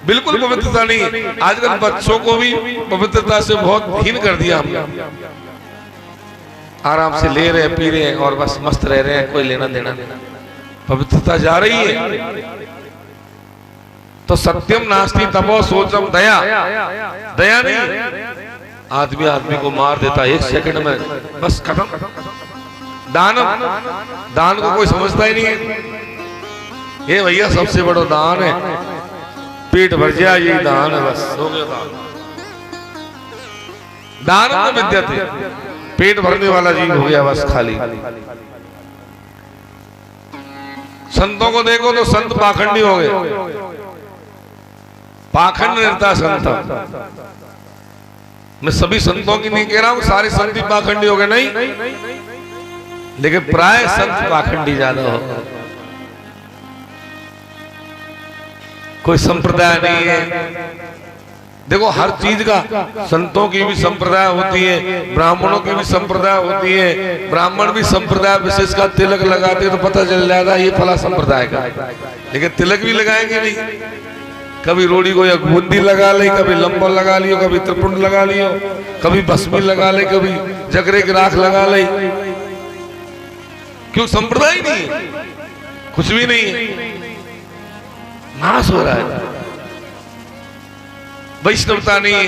Speaker 1: बिल्कुल पवित्रता नहीं है। आजकल बच्चों को भी पवित्रता से बहुत हीन कर दिया हमने। आराम से ले रहे हैं, पी रहे हैं और बस मस्त रह रहे हैं, कोई लेना देना नहीं। पवित्रता जा रही है। तो सत्यम नास्ति तपो शौचम दया, दया नहीं। आदमी आदमी को मार देता है 1 सेकंड में, बस खत्म। दानम, दान को कोई समझता ही नहीं है। ये भैया सबसे बड़ा दान है, पेट भर जाए यही दान है, बस हो गया दान। दानम में विद्यते, पेट भरने वाला जीव हो गया बस खाली। संतों को देखो तो संत पाखंडी हो गए, पाखंड रहता संत। मैं सभी संतों की नहीं कह रहा हूं सारे संत ही पाखंडी हो गए, नहीं, लेकिन प्राय संत पाखंडी ज्यादा हो। कोई संप्रदाय नहीं है। देखो हर चीज का, संतों की भी संप्रदाय होती है, ब्राह्मणों की भी संप्रदाय होती है। ब्राह्मण भी संप्रदाय विशेष का तिलक लगाते तो पता चल जाता ये फला संप्रदाय का, लेकिन तिलक भी लगाएंगे नहीं। कभी रोड़ी को या बूंदी लगा ले, कभी लंबल लगा लियो, कभी त्रिपुंड लगा लियो, कभी भस्मी लगा ले, कभी जगरे की राख लगा ले। क्यों? संप्रदाय नहीं है, कुछ भी नहीं है, नाश हो रहा है। वैष्णवता नहीं है।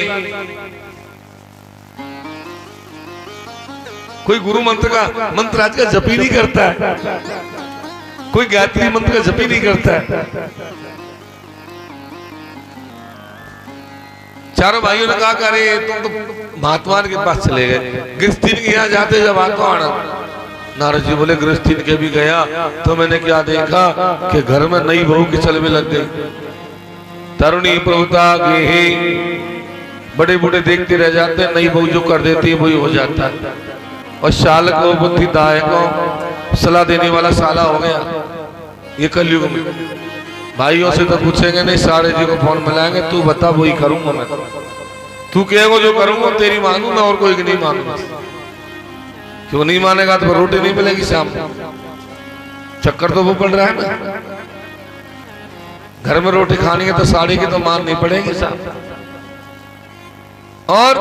Speaker 1: कोई गुरु मंत्र का मंत्र आज का जप ही नहीं करता है, कोई गायत्री मंत्र का जप ही नहीं करता है। चारों भाइयों ने कहा करे तुम तो महात्मा के पास चले गए, गृहस्थी के यहाँ जाते जब महात्मा आना। नारद जी बोले गृहस्थी के भी गया तो मैंने क्या देखा कि घर में नई बहू की चलवे लग गई। तरुणी प्रभुता गेहे, बड़े बूढ़े देखते रह जाते हैं, नई बहू जो कर देती है वही हो जाता है। और शाल को बुद्धिदायक को सलाह देने वाला साला हो गया ये कलयुग में। भाइयों से तो पूछेंगे नहीं, सारे जी को फोन मिलाएंगे, तू बता वही करूंगा मैं, तू कहेगा जो करूंगा तेरी मानू मैं और कोई की नहीं मानूंगा। क्यों नहीं मानेगा तो रोटी नहीं मिलेगी शाम को। चक्कर तो वो पड़ रहा है ना, घर में रोटी खानी है तो साड़ी की तो माननी पड़ेगी साहब। और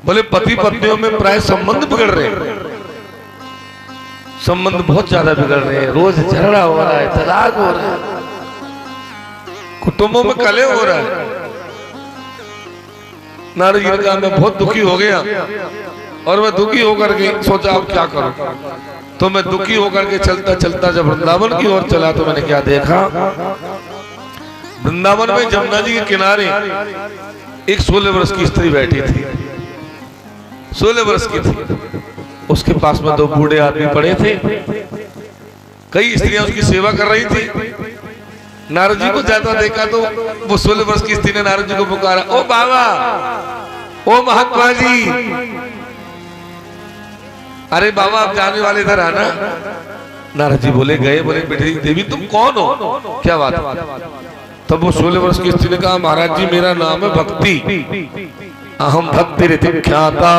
Speaker 1: बोले पति पत्नियों में प्राय संबंध बिगड़ रहे हैं, संबंध बहुत ज्यादा बिगड़ रहे हैं। रोज झगड़ा हो रहा है, तलाक हो रहा है, कुटुंबों में कलह हो रहा है। नारद जी ने कहा मैं बहुत दुखी हो गया और मैं दुखी होकर के सोचा अब क्या करूं। तो मैं दुखी होकर के चलता चलता जब वृंदावन की ओर चला तो मैंने क्या देखा, वृंदावन में जमुना जी के किनारे एक 16 वर्ष की स्त्री बैठी थी, 16 वर्ष की थी। उसके पास में 2 बूढ़े आदमी पड़े थे, कई स्त्रियां उसकी सेवा कर रही थी। नारद जी को जाता देखा तो वो 16 वर्ष की स्त्री ने नारद जी को पुकारा, ओ बाबा, ओ महात्मा जी, अरे बाबा आप जाने वाले इधर आना। नारद जी बोले गए, बोले बेटी देवी तुम कौन हो, क्या बात है? तब वो 16 वर्ष की स्त्री ने कहा महाराज जी मेरा नाम है भक्ति, अहम भक्ति ख्याता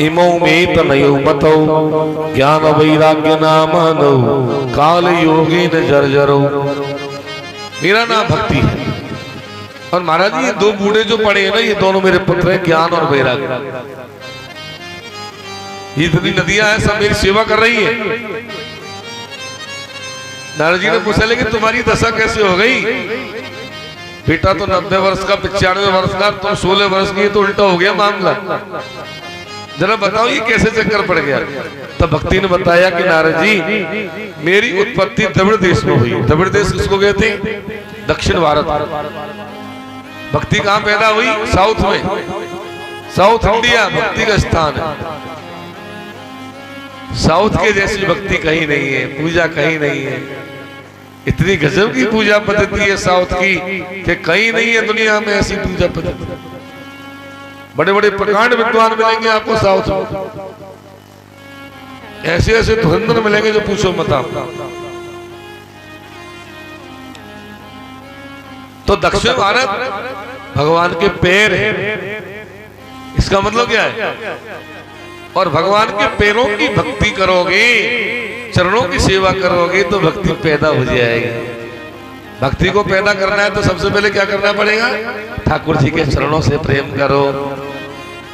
Speaker 1: इमो में तनयो मतौ ज्ञान वैराग्य नामानो काल योगी न जर्जरो। मेरा नाम भक्ति है। और महाराज जी ये 2 बूढ़े जो पड़े हैं ना, ये दोनों मेरे पुत्र हैं, ज्ञान और वैराग्य। ये इतनी नदियां हैं, सब मेरी सेवा कर रही है। नारद जी ने पूछा लेकिन तुम्हारी दशा कैसे हो गई? बेटा तो 90 वर्ष का, 95 वर्ष का, तुम 16 वर्ष की, तो उल्टा हो गया मामला। जरा बताओ ये कैसे चक्कर पड़ गया? तब भक्ति ने बताया कि नारद जी मेरी उत्पत्ति द्रविड़ देश में हुई। द्रविड़ देश किसको कहते हैं? दक्षिण भारत। भक्ति कहाँ पैदा हुई? साउथ में, साउथ इंडिया भक्ति का स्थान है। साउथ के जैसी भक्ति कहीं नहीं है, पूजा कहीं नहीं है। इतनी गजब की पूजा पद्धति है साउथ की कि कहीं नहीं है दुनिया में ऐसी पूजा पद्धति। बड़े बड़े प्रकांड विद्वान मिलेंगे आपको साउथ में। ऐसे ऐसे धुरंधर मिलेंगे जो पूछो मत आप। तो दक्षिण भारत भगवान के पैर है, इसका मतलब क्या है? और भगवान के पैरों की भक्ति करोगे, चरणों की सेवा करोगे तो भक्ति पैदा हो जाएगी। भक्ति को पैदा करना है तो सबसे पहले क्या करना पड़ेगा? ठाकुर जी के चरणों से प्रेम करो।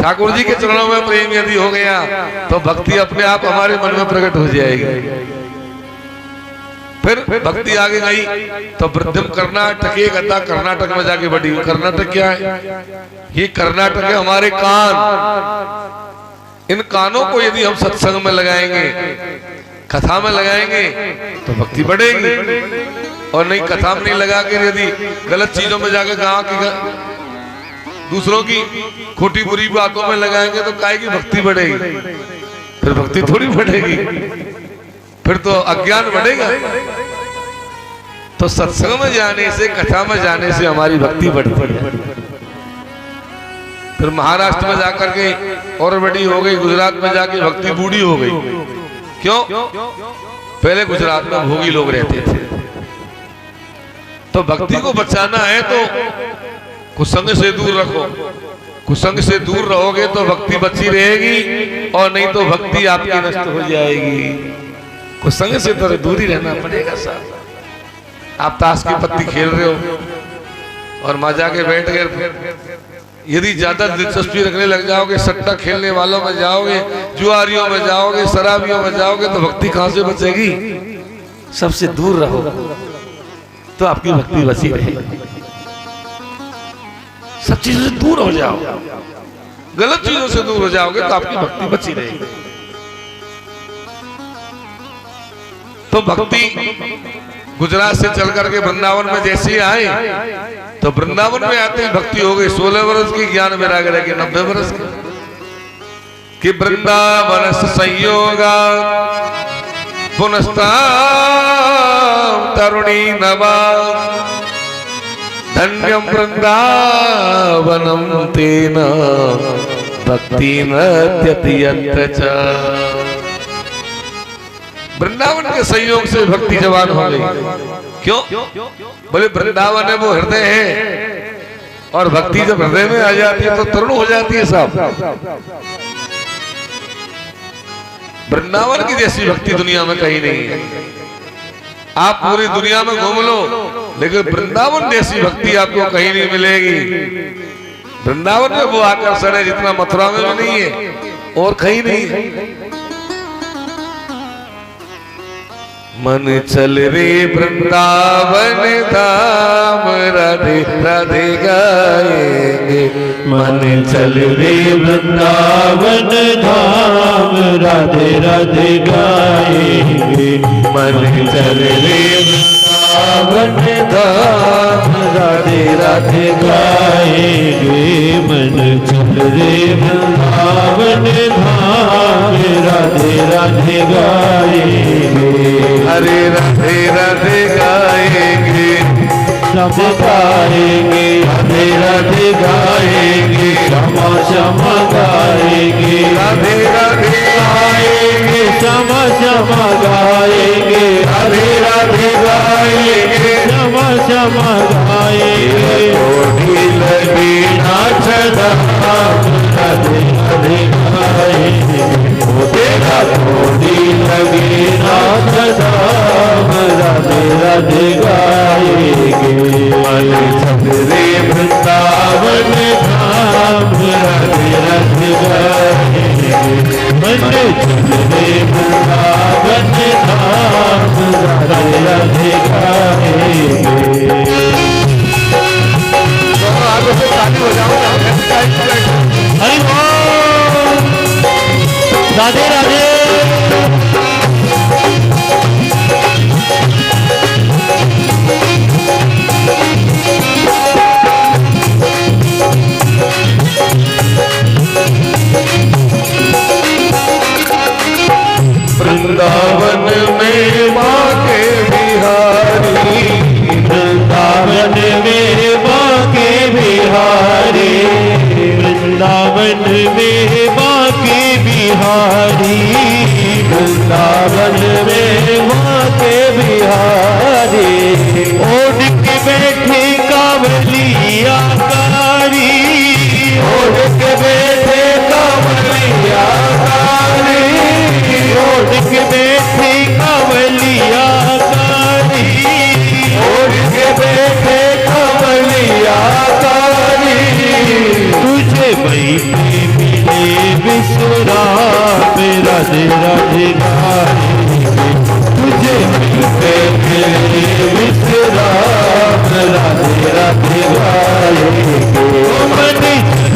Speaker 1: ठाकुर जी के चरणों में प्रेम यदि हो गया तो भक्ति अपने आप हमारे मन में प्रकट हो जाएगी। फिर भक्ति आगे गई तो वृद्धम कर्नाटक गता, कर्नाटक में जाके बढ़ी। कर्नाटक क्या है? ये कर्नाटक है हमारे कान। इन कानों को यदि हम सत्संग में लगाएंगे, कथा में लगाएंगे तो भक्ति बढ़ेगी। और नहीं, कथा में नहीं लगा के यदि गलत चीजों में जाकर गाँव की दूसरों की खोटी बुरी बातों में लगाएंगे तो काहे की भक्ति बढ़ेगी? फिर भक्ति थोड़ी बढ़ेगी, फिर तो अज्ञान बढ़ेगा। तो सत्संग में जाने से, कथा में जाने से हमारी भक्ति बढ़ती है। फिर महाराष्ट्र में जाकर के और बड़ी हो गई, गुजरात में जाके भक्ति बूढ़ी हो गई। क्यों? पहले गुजरात में भोगी लोग रहते थे। तो भक्ति को बचाना है तो कुसंग से दूर रखो। कुसंग से दूर रहोगे तो भक्ति बची रहेगी, और नहीं तो भक्ति आपकी नष्ट हो जाएगी। कुसंग से तो दूर ही रहना पड़ेगा साहब। आप ताश की पत्ती खेल रहे हो और मजा के बैठ गए, यदि ज्यादा दिलचस्पी रखने लग जाओगे, सट्टा खेलने वालों में जाओगे, जुआरियों में जाओगे, शराबियों में जाओगे तो भक्ति कहां से बचेगी? सबसे दूर रहो तो आपकी भक्ति बची रहेगी। सब चीजों से दूर हो जाओ, गलत चीजों से दूर हो जाओगे तो आपकी भक्ति बची रहेगी। तो भक्ति गुजरात से चल करके वृंदावन में जैसे आए तो वृंदावन में आते ही भक्ति हो गई। 16 वर्ष की ज्ञान वैराग रह गए 90 वर्ष की वृंदावन संयोगा पुनस्ता तरुणी नवा धन्यम वृंदावनम तेना भक्ति नत्यति च। वृंदावन के संयोग से भक्ति जवान हो गई। क्यों? बोले वृंदावन है वो हृदय है, और भक्ति जब हृदय में आ जाती है तो तरुण हो जाती है साहब। वृंदावन की जैसी भक्ति दुनिया में कहीं नहीं है। आप पूरी दुनिया में घूम लो, लेकिन वृंदावन जैसी भक्ति आपको कहीं नहीं मिलेगी। वृंदावन में वो आकर्षण है जितना मथुरा में भी नहीं है और कहीं नहीं है। मन चल रे वृंदावन धाम, राधे राधे गाएंगे।
Speaker 2: मन चल रे वृंदावन धाम, राधे राधे गाएंगे। मन चल रे वृंदावन धाम, राधे राधे गाएंगे। मन चल रे वृंदावन धाम, राधे राधे गाएंगे।
Speaker 1: हरे राधे राधे गाएंगे,
Speaker 2: सब गाएंगे। राधे राधे गाएंगे, क्षमा क्षमा गाएंगे।
Speaker 1: राधे राधे
Speaker 2: गाएंगे, क्षमा क्षमा गाएंगे। राधे राधे गाएंगे, क्षमा क्षमा गाएंगे।
Speaker 1: थोड़ी लगी नाच धाम,
Speaker 2: राधे राधे गाएंगे। तेरा थोड़ी लगी नाच धाम, राधे राधे गाएंगे। मन चल रे वृंदावन धाम, राधे राधे गाएंगे। मन चल रे वृंदावन धाम, राधे राधे गाएंगे।
Speaker 1: आगे से ताली बजाओ।
Speaker 2: हरि बोल, राधे राधे।
Speaker 1: वृंदावन में माँ के बिहारी,
Speaker 2: वृंदावन में माँ के बिहारी। वृंदावन में माँ के बिहारी। बिहारी ओढ़ के बैठे कावलिया कारी ओढ़ के बैठे कावलिया कारी ओढ़ के बैठे कावलिया कारी ओढ़ के बैठे कावलिया कारी तुझे बैठे मिले विश्राम राधे राधे गाए तुझे मिले विश्राम राधे राधे गाए मन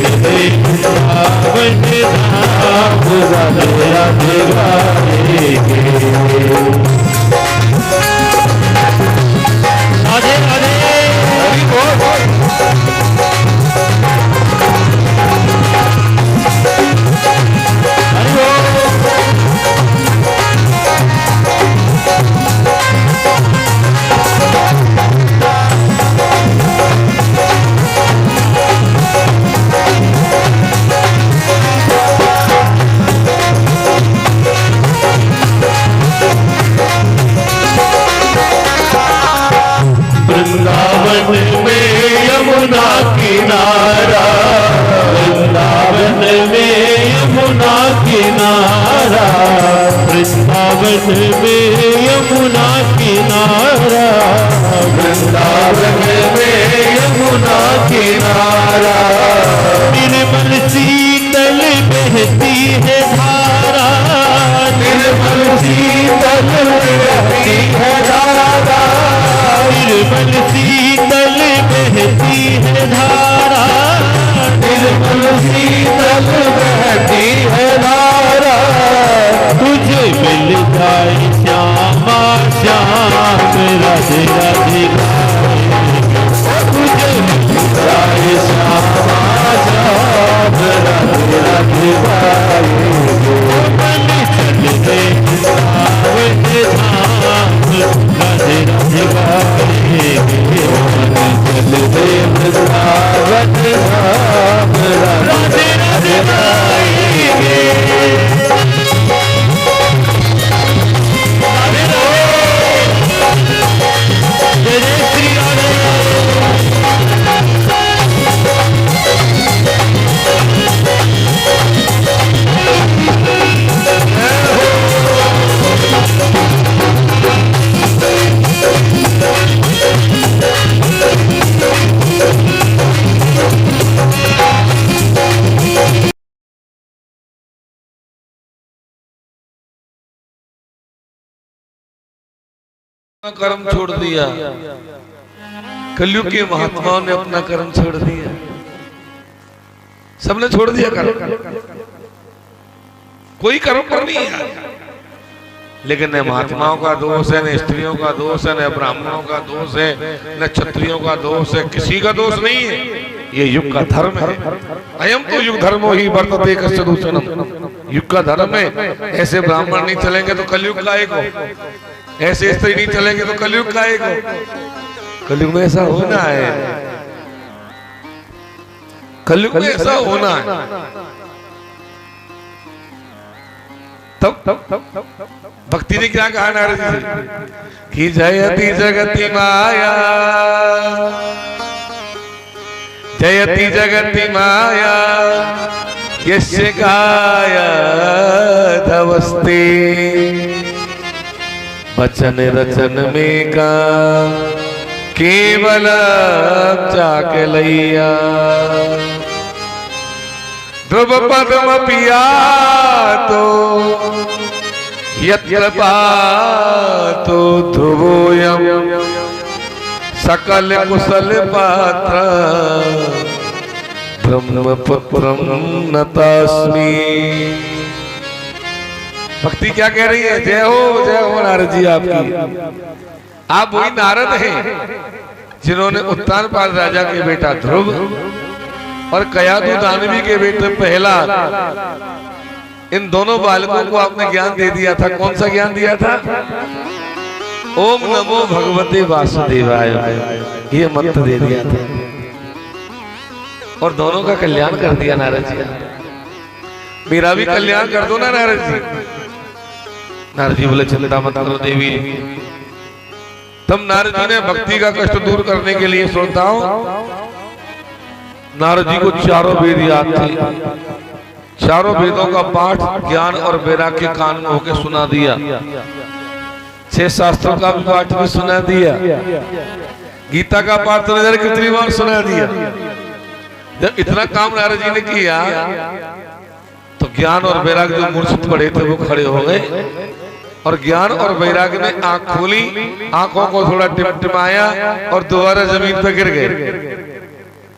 Speaker 2: चले वृंदावन धाम राधे राधे गाए राधे राधे हरि बोल वृंदावन में यमुना किनारा वृंदावन में यमुना किनारा वृंदावन में यमुना किनारा वृंदावन में यमुना किनारा निर्मल शीतल बहती है धारा निर्मल शीतल बहती है धारा निर्मल शीतल बहती है धारा निर्मल शीतल बहती है धारा तुझे मिल जाए श्यामा श्याम राधे राधे तुझे मिल जाए श्यामा श्याम राधे राधे मन चल गए राधे राधे गाए चल गए वृंदावन धाम राधे राधे गाएंगे जय जय श्री राधे
Speaker 1: कर्म छोड़ दिया कलयुग के महात्माओं ने अपना कर्म छोड़ दिया सबने छोड़ दिया कर्म कोई कर्म पर नहीं है लेकिन न महात्माओं का दोष है न स्त्रियों का दोष है न ब्राह्मणों का दोष है न क्षत्रियों का दोष है किसी का दोष नहीं है ये युग का धर्म है अयम तो युग धर्मो ही वर्तते कस्य दूषणम युग का धर्म है ऐसे ब्राह्मण नहीं चलेंगे तो कलयुग लाएगा ऐसे स्त्री नहीं चलेंगे तो कलयुग का एक कलयुग में ऐसा होना है कलयुग में ऐसा होना है तब भक्ति ने क्या कहा नारद जी कि जयति जगति माया जयति जगति माया यस्य काया धवस्ते वचन रचन में का केवल चाकलैया ध्रुव पद्म पिया तो यत्र पातो ध्रुवोयम सकल कुशल पात्र ब्रह्मपुत्रम नतास्मि भक्ति क्या कह रही है जय हो नारद जी आपकी आप वही नारद हैं जिन्होंने उत्तानपाद राजा के बेटा ध्रुव और कयाधु दानवी के बेटे प्रहलाद इन दोनों बालकों को आपने ज्ञान दे दिया था कौन सा ज्ञान दिया था ओम नमो भगवते वासुदेवाय ये मंत्र दे दिया था और दोनों का कल्याण कर दिया नारद जी मेरा भी कल्याण कर दो ना नारद जी बोले चिंता मत करो देवी तब नारद जी ने भक्ति का कष्ट दूर करने के लिए श्रोताओं, नारद जी को चारों वेद याद थे। चारों वेदों का पाठ ज्ञान और वैराग्य के कान में होकर सुना दिया। 6 शास्त्रों का भी पाठ भी सुना दिया। गीता का पाठ तो नजर कितनी बार सुना दिया। जब इतना काम नारद जी ने किया तो ज्ञान और वैराग्य जो मूर्छित पड़े थे वो खड़े हो गए, और ज्ञान और वैराग्य ने आंख खोली, आंखों को थोड़ा टिमटिमाया और दोबारा जमीन पर गिर गए,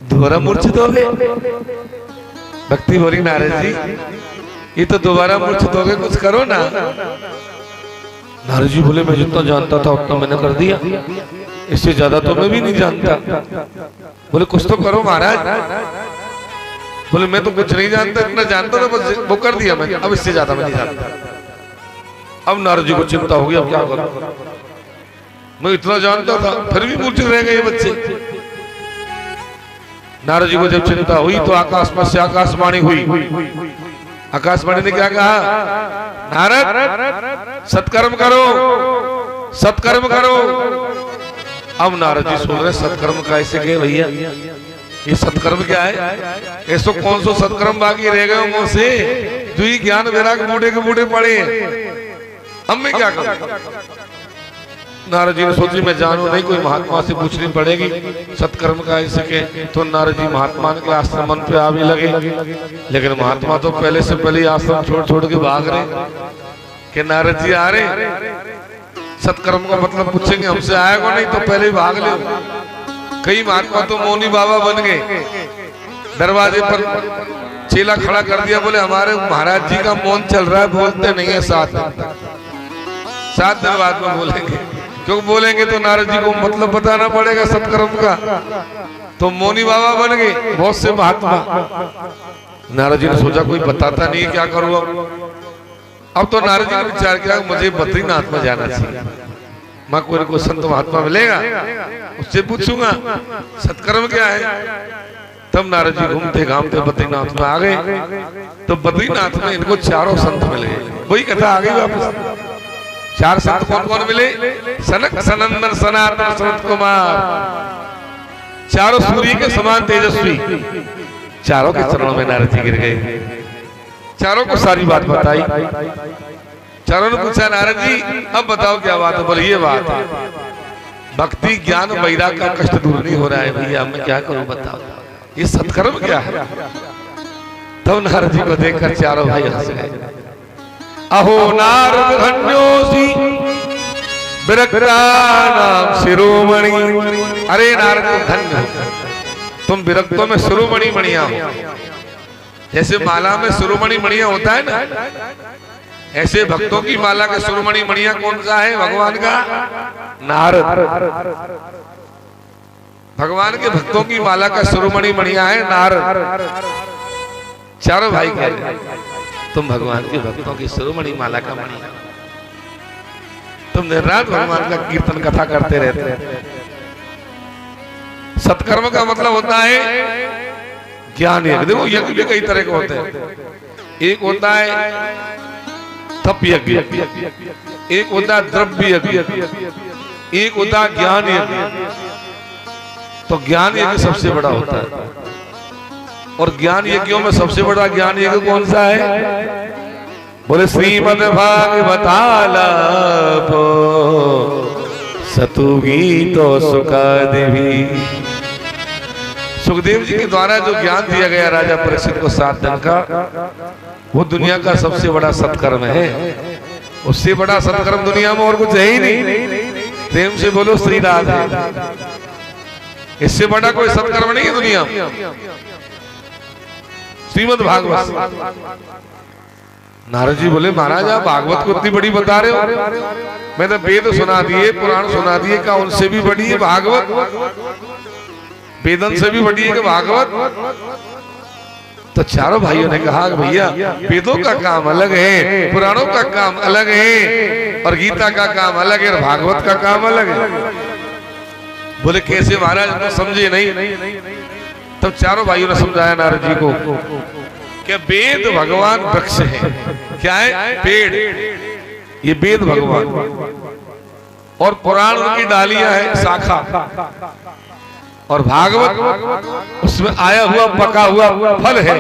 Speaker 1: दोबारा मूर्छित हो गए। भक्ति बोली नारद जी ये तो दोबारा मूर्छित हो गए, कुछ करो ना। नारद जी बोले मैं जितना जानता था उतना मैंने कर दिया, इससे ज्यादा तो मैं भी नहीं जानता। बोले कुछ तो करो महाराज। बोले मैं तो कुछ नहीं जानता, इतना जानता था बस वो कर दिया मैंने, अब इससे ज्यादा मैं नहीं जानता। अब नारद जी को चिंता होगी अब क्या करूं, मैं इतना जानता था फिर भी मूर्छित रह गए ये बच्चे। नारद जी को जब चिंता हुई तो आकाश में से आकाशवाणी हुई। आकाशवाणी ने क्या कहा, नारद सत्कर्म करो, सत्कर्म करो। अब नारद जी सुन रहे सत्कर्म कैसे गए भैया, ये सत्कर्म क्या है, ऐसो कौन सो सत्कर्म बाकी रह गए मुंह से, जो ही ज्ञान वैराग्य बूढ़े के बूढ़े पड़े। अब मैं क्या करूं। नारद जी ने सोची मैं जानू नहीं, कोई महात्मा से पूछनी पड़ेगी सत्कर्म का ऐसे के। तो नारद जी महात्मा के आश्रम पे आ भी लगे, लेकिन महात्मा तो पहले से पहले आश्रम छोड़ छोड़ के भाग रहे कि नारद जी आ रहे, सत्कर्म का मतलब पूछेंगे हमसे आएगा नहीं तो पहले ही भाग ले। कई महात्मा तो मौनी बाबा बन गए, दरवाजे पर चेला खड़ा कर दिया, बोले हमारे महाराज जी का मौन चल रहा है, बोलते नहीं है, 7 दिन बाद में बोलेंगे। क्यों बोलेंगे तो नारद जी को मतलब बताना पड़ेगा सत्कर्म का, तो मौनी बाबा बन गए बहुत से महात्मा। नारद जी ने सोचा कोई बताता नहीं क्या करूं अब तो नारद जी ने विचार किया मुझे बद्रीनाथ में जाना चाहिए, माँ कोई संत महात्मा मिलेगा उससे पूछूंगा सत्कर्म क्या है। तब नारद जी घूमते घामते बद्रीनाथ में आ गए, तो बद्रीनाथ में इनको चारों संत मिले। वही कथा आ गई वापस। 4 संत कौन कौन मिले, सनक सनंदन सनातन सनत कुमार, चारों सूर्य के समान तेजस्वी। चारों के चरणों में नारद जी गिर गए, चारों को सारी बात बताई। चारों ने पूछा नारद जी अब बताओ क्या बात है। बोले ये बात है, भक्ति ज्ञान वैराग्य का कष्ट दूर नहीं हो रहा है भैया, मैं क्या करूं बताओ, ये सत्कर्म क्या है। तब नारद जी को देखकर चारों भाई हंस गए। अहो नारद धन्योसी विरक्तानाम शिरोमणि। अरे नारद धन्य, तुम विरक्तों में शिरोमणि मणिया हो। जैसे माला में शिरोमणि मणिया होता है ना, ऐसे भक्तों की माला का शिरोमणि मणिया कौन सा है, भगवान का नारद। भगवान के भक्तों की माला का शिरोमणि मणिया है नारद। चारों भाई कह रहे तुम भगवान के भक्तों की शिरोमणि माला का मणि, तुम दिन रात भगवान का कीर्तन कथा करते रहते। सत्कर्म का मतलब होता है ज्ञान यज्ञ। देखो यज्ञ भी कई तरह के होते हैं। एक होता है तप यज्ञ, एक होता है द्रव्य यज्ञ, एक होता है ज्ञान यज्ञ। तो ज्ञान यज्ञ सबसे बड़ा होता है, और ज्ञान यज्ञों में सबसे बड़ा ज्ञान यज्ञ कौन सा है, बोले श्रीमद् भागवतालापो सतु गीतो सुखादेवी। सुखदेव जी के द्वारा जो ज्ञान दिया गया राजा परीक्षित को 7 दिन का, वो दुनिया का सबसे बड़ा सत्कर्म है। उससे बड़ा सत्कर्म दुनिया में और कुछ है ही नहीं। प्रेम से बोलो श्री राधे। इससे बड़ा कोई सत्कर्म नहीं है दुनिया में। श्रीमद् भागवत। नारद जी बोले महाराज आप भागवत को इतनी बड़ी बता रहे हो, मैंने वेद सुना दिए, पुराण सुना दिए, क्या उनसे भी बड़ी है भागवत, वेदन से भी बड़ी है कि भागवत। तो चारों भाइयों ने कहा भैया वेदों का काम अलग है, पुराणों का काम अलग है, और गीता का काम अलग है, और भागवत का काम अलग है। बोले कैसे महाराज, हम समझे नहीं। तब चारों भाइयों ने समझाया नारद जी को कि वेद भगवान वृक्ष है। क्या है, पेड़, ये वेद भगवान। और पुराण उनकी डालियां है, शाखा, और भागवत उसमें आया हुआ पका हुआ फल है।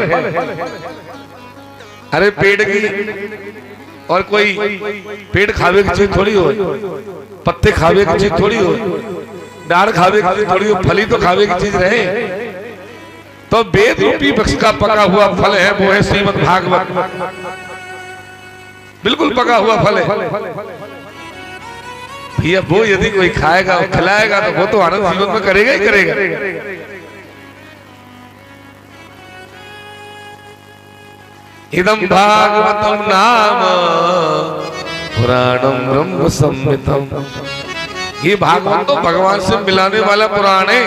Speaker 1: अरे पेड़ की और कोई पेड़ खावे की चीज थोड़ी हो, पत्ते खावे की चीज थोड़ी हो, डाढ़ खावे की चीज थोड़ी हो, फली तो खावे की चीज रहे। तो वेद रूपी वृक्ष का पका हुआ फल है, वो है श्रीमद् भागवत। बिल्कुल पका हुआ फल है भैया। वो यदि कोई खाएगा और खिलाएगा तो वो तो आनंद जीवन में करेगा ही करेगा। इदं भागवतम नाम पुराणम ब्रह्म संहितम। ये भागवत तो भगवान से मिलाने वाला पुराण है।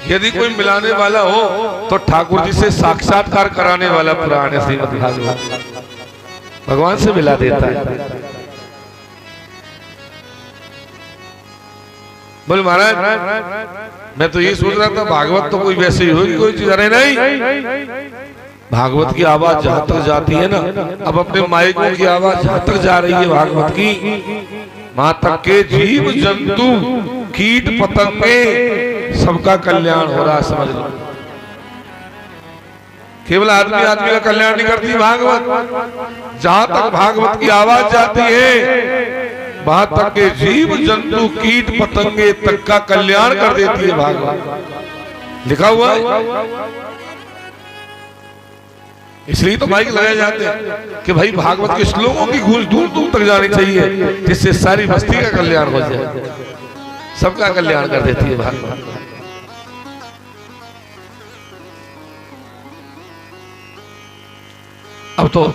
Speaker 1: यदि कोई मिलाने वाला हो तो ठाकुर जी से साक्षात्कार कराने वाला पुराण है श्रीमद् भागवत। भगवान से मिला देता है। बोले महाराज मैं तो ये सोच रहा था भागवत तो कोई वैसे ही होगी कोई चीज। अरे नहीं, भागवत की आवाज जहां तक जाती है ना, अब अपने माइकों की आवाज जहां तक जा रही है भागवत की, वहां तक के जीव जंतु कीट पतंगे सबका कल्याण हो रहा है, समझ लो। केवल आदमी आदमी का कल्याण नहीं करती भागवत। जहां तक भागवत की आवाज जाती है वहां तक के जीव जंतु कीट पतंगे तक का कल्याण कर देती है भागवत। लिखा हुआ है। इसलिए तो माइक लगाए जाते हैं कि भाई भागवत के श्लोकों की गूंज दूर दूर तक जानी चाहिए, जिससे सारी बस्ती का कल्याण हो जाए, सबका कल्याण कर देती है भागवत। अब तो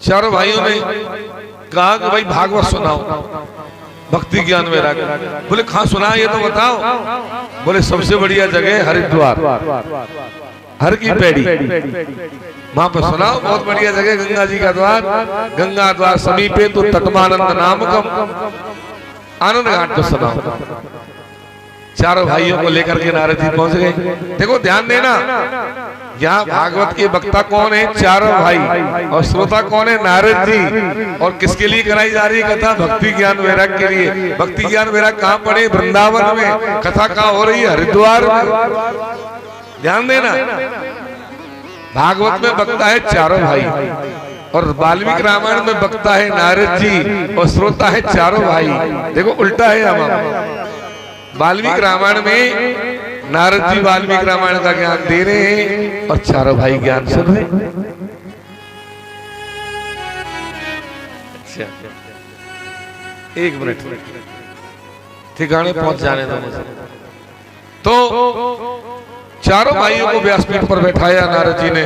Speaker 1: चारों भाइयों ने कहा कि भाई भागवत सुनाओ, भक्ति ज्ञान वैराग्य। बोले कहां सुना ये तो बताओ। बोले सबसे बढ़िया जगह हरिद्वार, हर की पेड़ी, वहां पर सुनाओ। बहुत बढ़िया जगह गंगा जी का द्वार, गंगा द्वार समीपे तो तत्मानंद नामकम, आनंद घाट पर सुनाओ। चारों भाइयों को लेकर के नारद जी पहुंच गए। देखो ध्यान देना, यहाँ भागवत के वक्ता कौन है? चारों भाई। और श्रोता कौन है? नारद जी। और किसके लिए कराई जा रही है कथा? भक्ति ज्ञान वैराग्य के लिए। भक्ति ज्ञान वैराग्य कहाँ पड़े? वृंदावन में। कथा कहाँ हो रही है? हरिद्वार में। ध्यान देना, भागवत में वक्ता है चारों भाई, और वाल्मीकि रामायण में वक्ता है नारद जी, और श्रोता है चारों भाई। देखो उल्टा है। हम वाल्मीकि रामायण में नारद जी वाल्मीकि रामायण का ज्ञान दे रहे हैं और चारों भाई ज्ञान सुन रहे हैं। अच्छा, एक मिनट ठिकाने पहुंच जाने दो मुझे। तो चारों भाइयों को व्यासपीठ पर बैठाया नारद जी ने,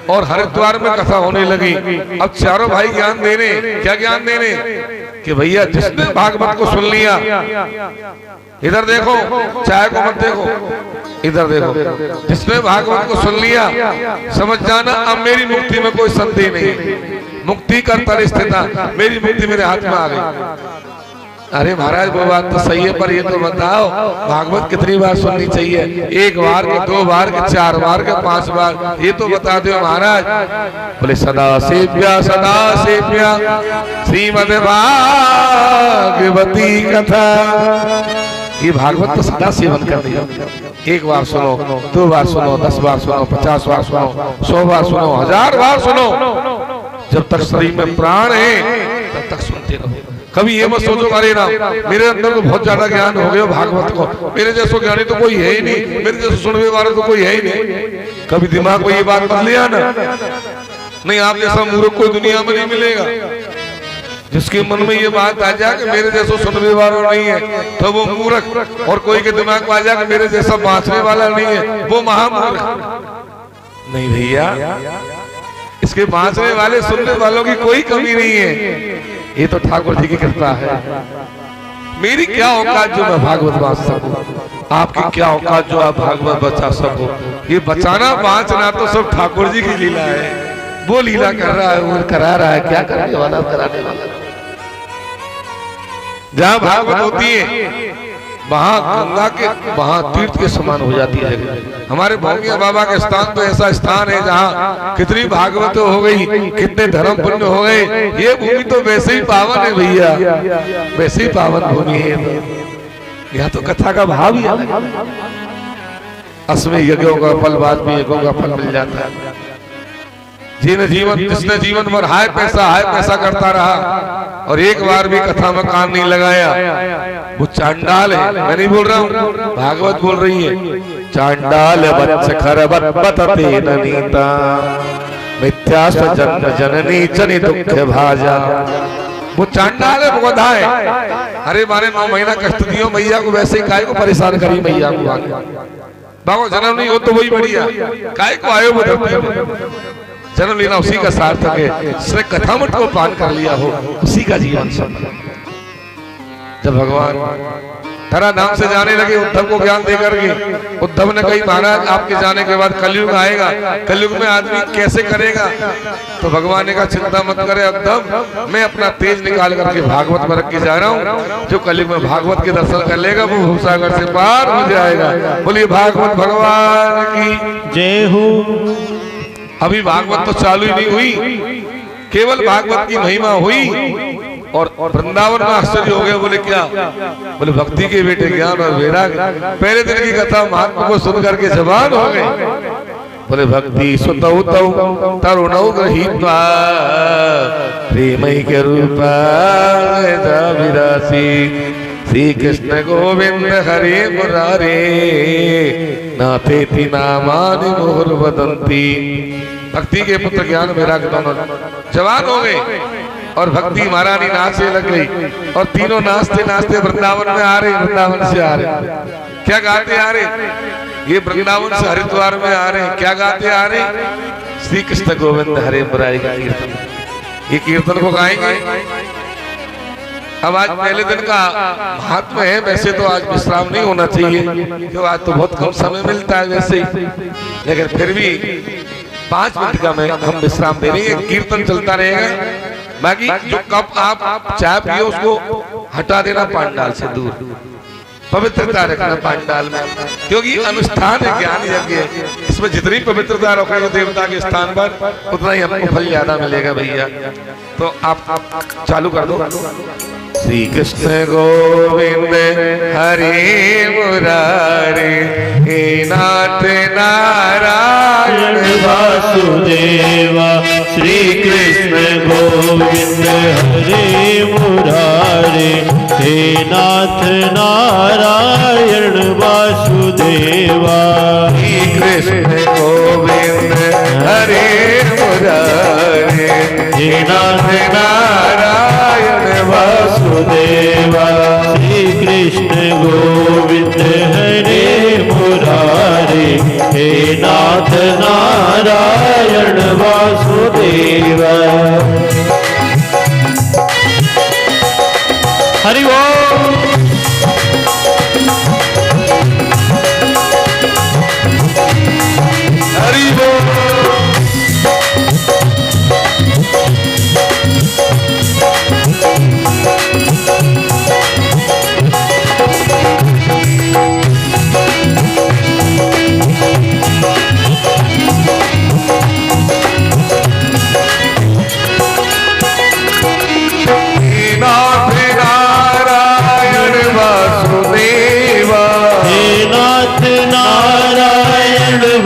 Speaker 1: और हरिद्वार में कथा होने लगी। अब चारों भाई ज्ञान दे रहे। क्या ज्ञान दे रहे? कि भैया जिसने भागवत को सुन लिया, इधर देखो, चाय को मत देखो, इधर देखो, जिसने भागवत को सुन लिया समझ जाना अब मेरी मुक्ति में कोई संदेह नहीं। मुक्ति का तर स्थित, मेरी मुक्ति मेरे हाथ में आ गई। अरे महाराज वो बात तो सही है, पर ये तो बताओ भागवत कितनी बार सुननी चाहिए? एक बार के, दो बार के, चार बार के, 5 बार? ये तो बता दो महाराज। बोले सदा सेव्या श्रीमद् भागवती कथा। ये भागवत तो सदा सेवन कर दिया। एक बार सुनो, 2 बार सुनो, 10 बार सुनो, 50 बार सुनो, 100 बार सुनो, 1000 बार सुनो। जब तक शरीर में प्राण है तब तक सुनते रहो। कभी ये मत सोचो अरे ना मेरे अंदर तो बहुत ज्यादा ज्ञान हो गया भागवत को, मेरे जैसो ज्ञानी तो कोई है ही नहीं, मेरे जैसे सुनने वाला तो कोई है ही नहीं। कभी दिमाग को ये बात मत ले आना। नहीं, आप जैसा मूर्ख कोई दुनिया में नहीं मिलेगा। जिसके मन में ये बात आ जाए कि मेरे जैसा सुनने वाला नहीं है तो वो मूर्ख, और कोई के दिमाग में आ जाए कि मेरे जैसा बांचने वाला नहीं है वो महामूर्ख। नहीं भैया, इसके बांचने वाले सुनने वालों की कोई कमी नहीं है। ये तो ठाकुर जी की कृपा है। मेरी क्या औकात जो मैं भागवत बांच सकूं, आपकी क्या औकात जो आप भागवत बचा सको। ये बचाना बांचना तो सब ठाकुर जी की लीला है। वो लीला कर रहा है, वो करा रहा है, क्या करने वाला कराने वाला। जहां भागवत होती है वहां गंगा के वहां तीर्थ के समान हो जाती है जगह। हमारे भोंगिया बाबा के स्थान तो ऐसा स्थान है जहाँ कितनी भागवत हो गई, कितने धर्म पुण्य हो गए। ये भूमि तो वैसे ही पावन है भैया, वैसे ही पावन भूमि है। यहाँ तो कथा का भाव ही अलग है। असमय यज्ञों का फल बाद में यज्ञों का फल मिल जाता है। जिसने जीवन भर हाय पैसा करता रहा और एक बार भी कथा में कान नहीं लगाया, वो चांडाल है। मैं नहीं बोल रहा हूँ, भागवत बोल रही है। चांडाल वत्स खरबत्ते ननीता मिथ्या जन्म जननी जनि दुख भाजा। वो चांडाल है, वो गधा है। अरे माने 9 महीना कष्ट दियो मैया को, वैसे ही काय को परेशान करी मैया को। बाबा जन्म नहीं हो तो वही बढ़िया, काय को आयो वो धरती में। जन्म लेना उसी का सार्थक है जिसने कथामठ को पान कर लिया हो, उसी का जीवन सफल। जब भगवान तारा नाम से जाने लगे उद्धव को ज्ञान देकर के, उद्धव ने कही महाराज आपके जाने के बाद कलयुग आएगा, कलयुग में आदमी कैसे करेगा? तो भगवान ने कहा चिंता मत करे उद्धव, मैं अपना तेज निकाल करके भागवत में रख के जा रहा हूँ। जो कलयुग में भागवत के दर्शन कर लेगा वो भवसागर से पार हो जाएगा। बोलिए भागवत भगवान की
Speaker 2: जय हो।
Speaker 1: अभी भागवत तो चालू ही नहीं हुई, केवल भागवत की महिमा हुई और वृंदावन में आश्चर्य हो गए। बोले क्या? बोले भक्ति के बेटे ज्ञान और वैराग। पहले दिन की कथा महात्मा को सुन करके जवान हो गए। बोले भक्ति सुतौ तौ तरुणौ गृहीत्वा प्रेमई के रूपा विरासी श्री कृष्ण गोविंद हरे मुरारे नाथेति नामानि मुहुर्वदन्ति। भक्ति के पुत्र ज्ञान वैराग दोनों जवान हो गए और भक्ति महारानी नाचने लग गई और तीनों नाचते नाचते वृंदावन में आ रहे, वृंदावन से आ रहे। क्या गाते आ रहे? ये वृंदावन से हरिद्वार में आ रहे हैं। क्या गाते आ रहे? श्री कृष्ण गोविंद हरे मुरारी का कीर्तन। ये कीर्तन को गाएंगे। अब आज पहले दिन का महात्मा है, वैसे तो आज विश्राम नहीं होना चाहिए क्योंकि आज तो बहुत कम समय मिलता है वैसे ही, लेकिन फिर भी 5 मिनट का मैं हम विश्राम दे रहे हैं। कीर्तन चलता रहेगा। बाकी जो कप आप चाय पिए उसको हटा देना पांडाल से दूर, पवित्रता रखना पांडाल में, क्योंकि अनुष्ठान है, ज्ञान यज्ञ है। इसमें जितनी पवित्रता रखोगे देवता के स्थान पर उतना ही हमको फल ज्यादा मिलेगा भैया। तो आप चालू कर दो। श्री कृष्ण गोविंद हरे मुरारे हे नाथ नारायण
Speaker 2: वासुदेवा। श्री कृष्ण गोविंद हरे मुरारे हे नाथ नारायण वासुदेवा।
Speaker 1: श्री कृष्ण गोविंद हरे मुरारे हे नाथ नारायण वासुदेवा।
Speaker 2: श्री कृष्ण गोविंद हरे मुरारे हे नाथ नारायण वासुदेवा। हरि बोल।
Speaker 1: हरि बोल।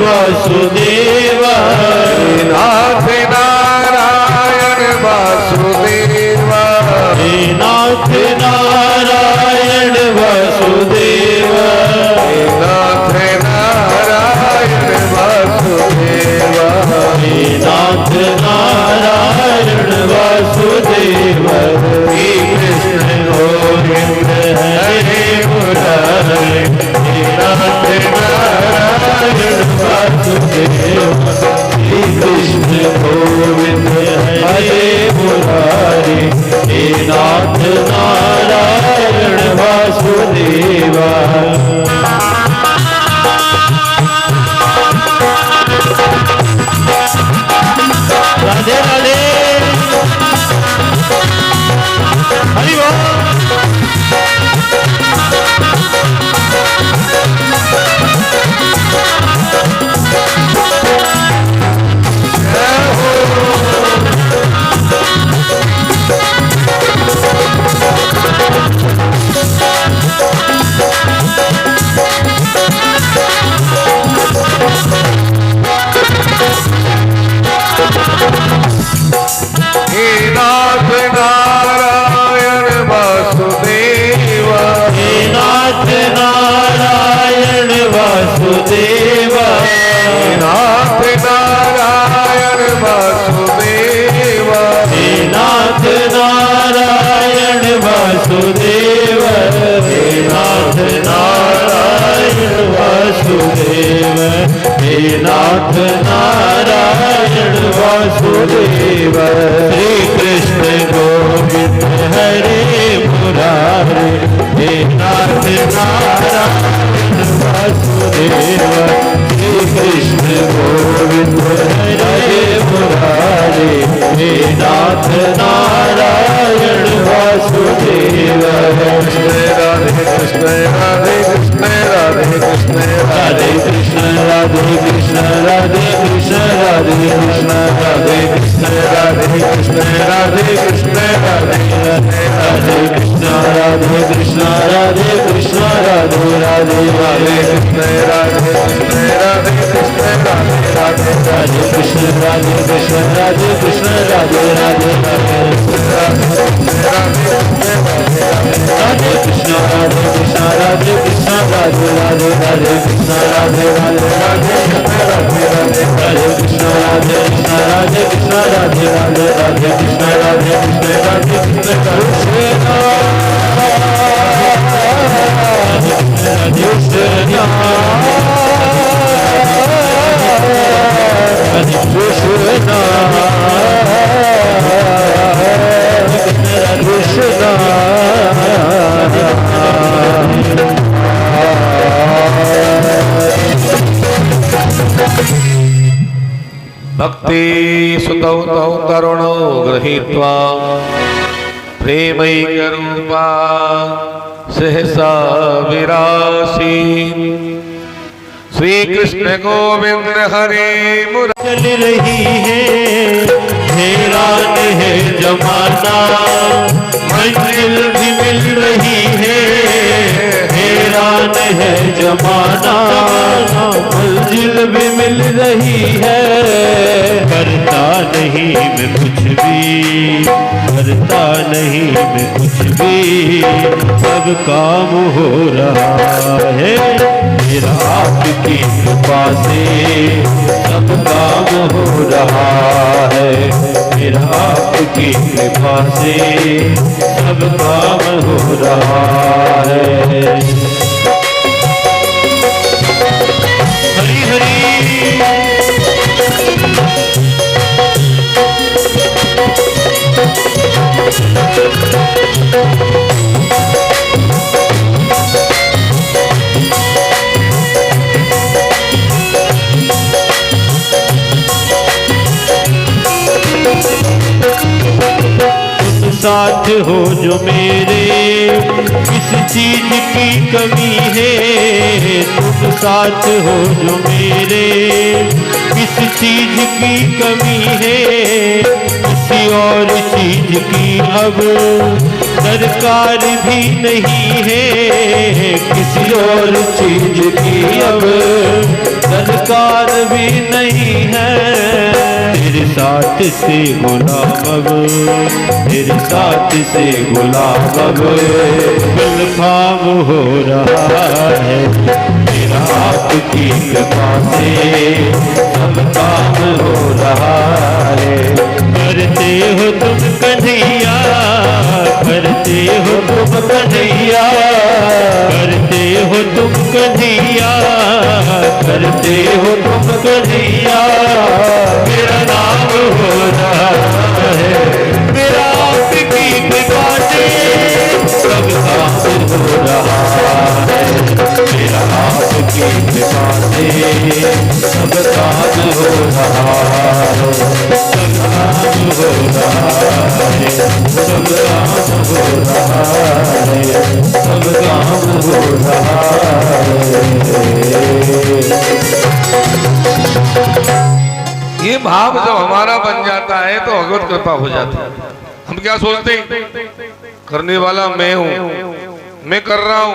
Speaker 2: वासुदेवा।
Speaker 1: नाथ नारायण वासुदेवा।
Speaker 2: नाथ नारायण वासुदेवा।
Speaker 1: नाथ नारायण वासुदेवा।
Speaker 2: नाथ नारायण वासुदेवा।
Speaker 1: श्री कृष्ण गोविंद हरे मुरारे नाथ नारायण वासुदेवा।
Speaker 2: श्री कृष्ण गोविंद हरे मुरारे हे नाथ नारायण वासुदेवा। राधे राधे। हरि बोल। हे नाथ नारायण वासुदेव। श्री कृष्ण गोविंद हरे मुरारे, हे नाथ नारायण वासुदेव। श्री कृष्ण गोविंद हरे मुरारे, हे नाथ नारायण वासुदेव।
Speaker 1: राधे कृष्ण राधे कृष्ण राधे कृष्ण
Speaker 2: राधे कृष्ण राधे कृष्ण राधे कृष्ण राधे कृष्ण राधे कृष्ण राधे कृष्ण राधे कृष्ण राधे राधे कृष्ण राधे कृष्ण राधे कृष्ण राधे राधे राधे कृष्ण राधे कृष्ण राधे कृष्ण राधे राधे राधे कृष्ण राधे कृष्ण राधे कृष्ण राधे राधे राधे राधे कृष्ण राधे कृष्ण राधे कृष्ण राधे राधे राधे कृष्ण राधे राधे राधे राधे राधे राधे कृष्ण राधे कृष्ण राधे कृष्ण राधे राधे राधे कृष्ण राधे कृष्ण राधे कृष्ण
Speaker 1: भक्ति सुतौ तौ तरुणो गृहीत्वा प्रेमैकरूपा सहसा विरासी। श्री कृष्ण गोविंद हरे मुरारे।
Speaker 2: चल रही है हैरान है जमाना, मंजिल भी मिल रही है हैरान है जमाना, मंजिल भी मिल रही है। करता नहीं मैं कुछ भी, करता नहीं मैं कुछ भी, सब काम हो रहा है मेरा आपकी कृपा से, सब काम हो रहा है मेरा आपकी कृपा से, सब काम हो रहा है। हरि हरि साथ हो जो मेरे, किस चीज की कमी है। तुम साथ हो जो मेरे, किस चीज की कमी है। किसी और चीज की अब दरकार भी नहीं है, किसी और चीज की अब दरकार भी नहीं है। तेरे साथ से गुलाम अब, तेरे साथ से गुलाम अब गुलफाम हो रहा है तेरा आपकी कृपा से, सब काम हो रहा है। करते हो तुम कन्हैया, करते हो तुम कन्हैया, करते हो तुम कन्हैया, करते हो तुम कन्हैया। मेरा नाम हो रहा है मेरा आपकी कृपा से, सब काम हो रहा है मेरा आपकी कृपा से, सब काम हो रहा है, सब काम हो रहा है, सब काम हो रहा है, सब काम हो रहा है।
Speaker 1: ये भाव जब हमारा बन जाता है तो भगवत कृपा हो जाती है। हम क्या सोचते हैं, करने वाला मैं हूं, मैं कर रहा हूं,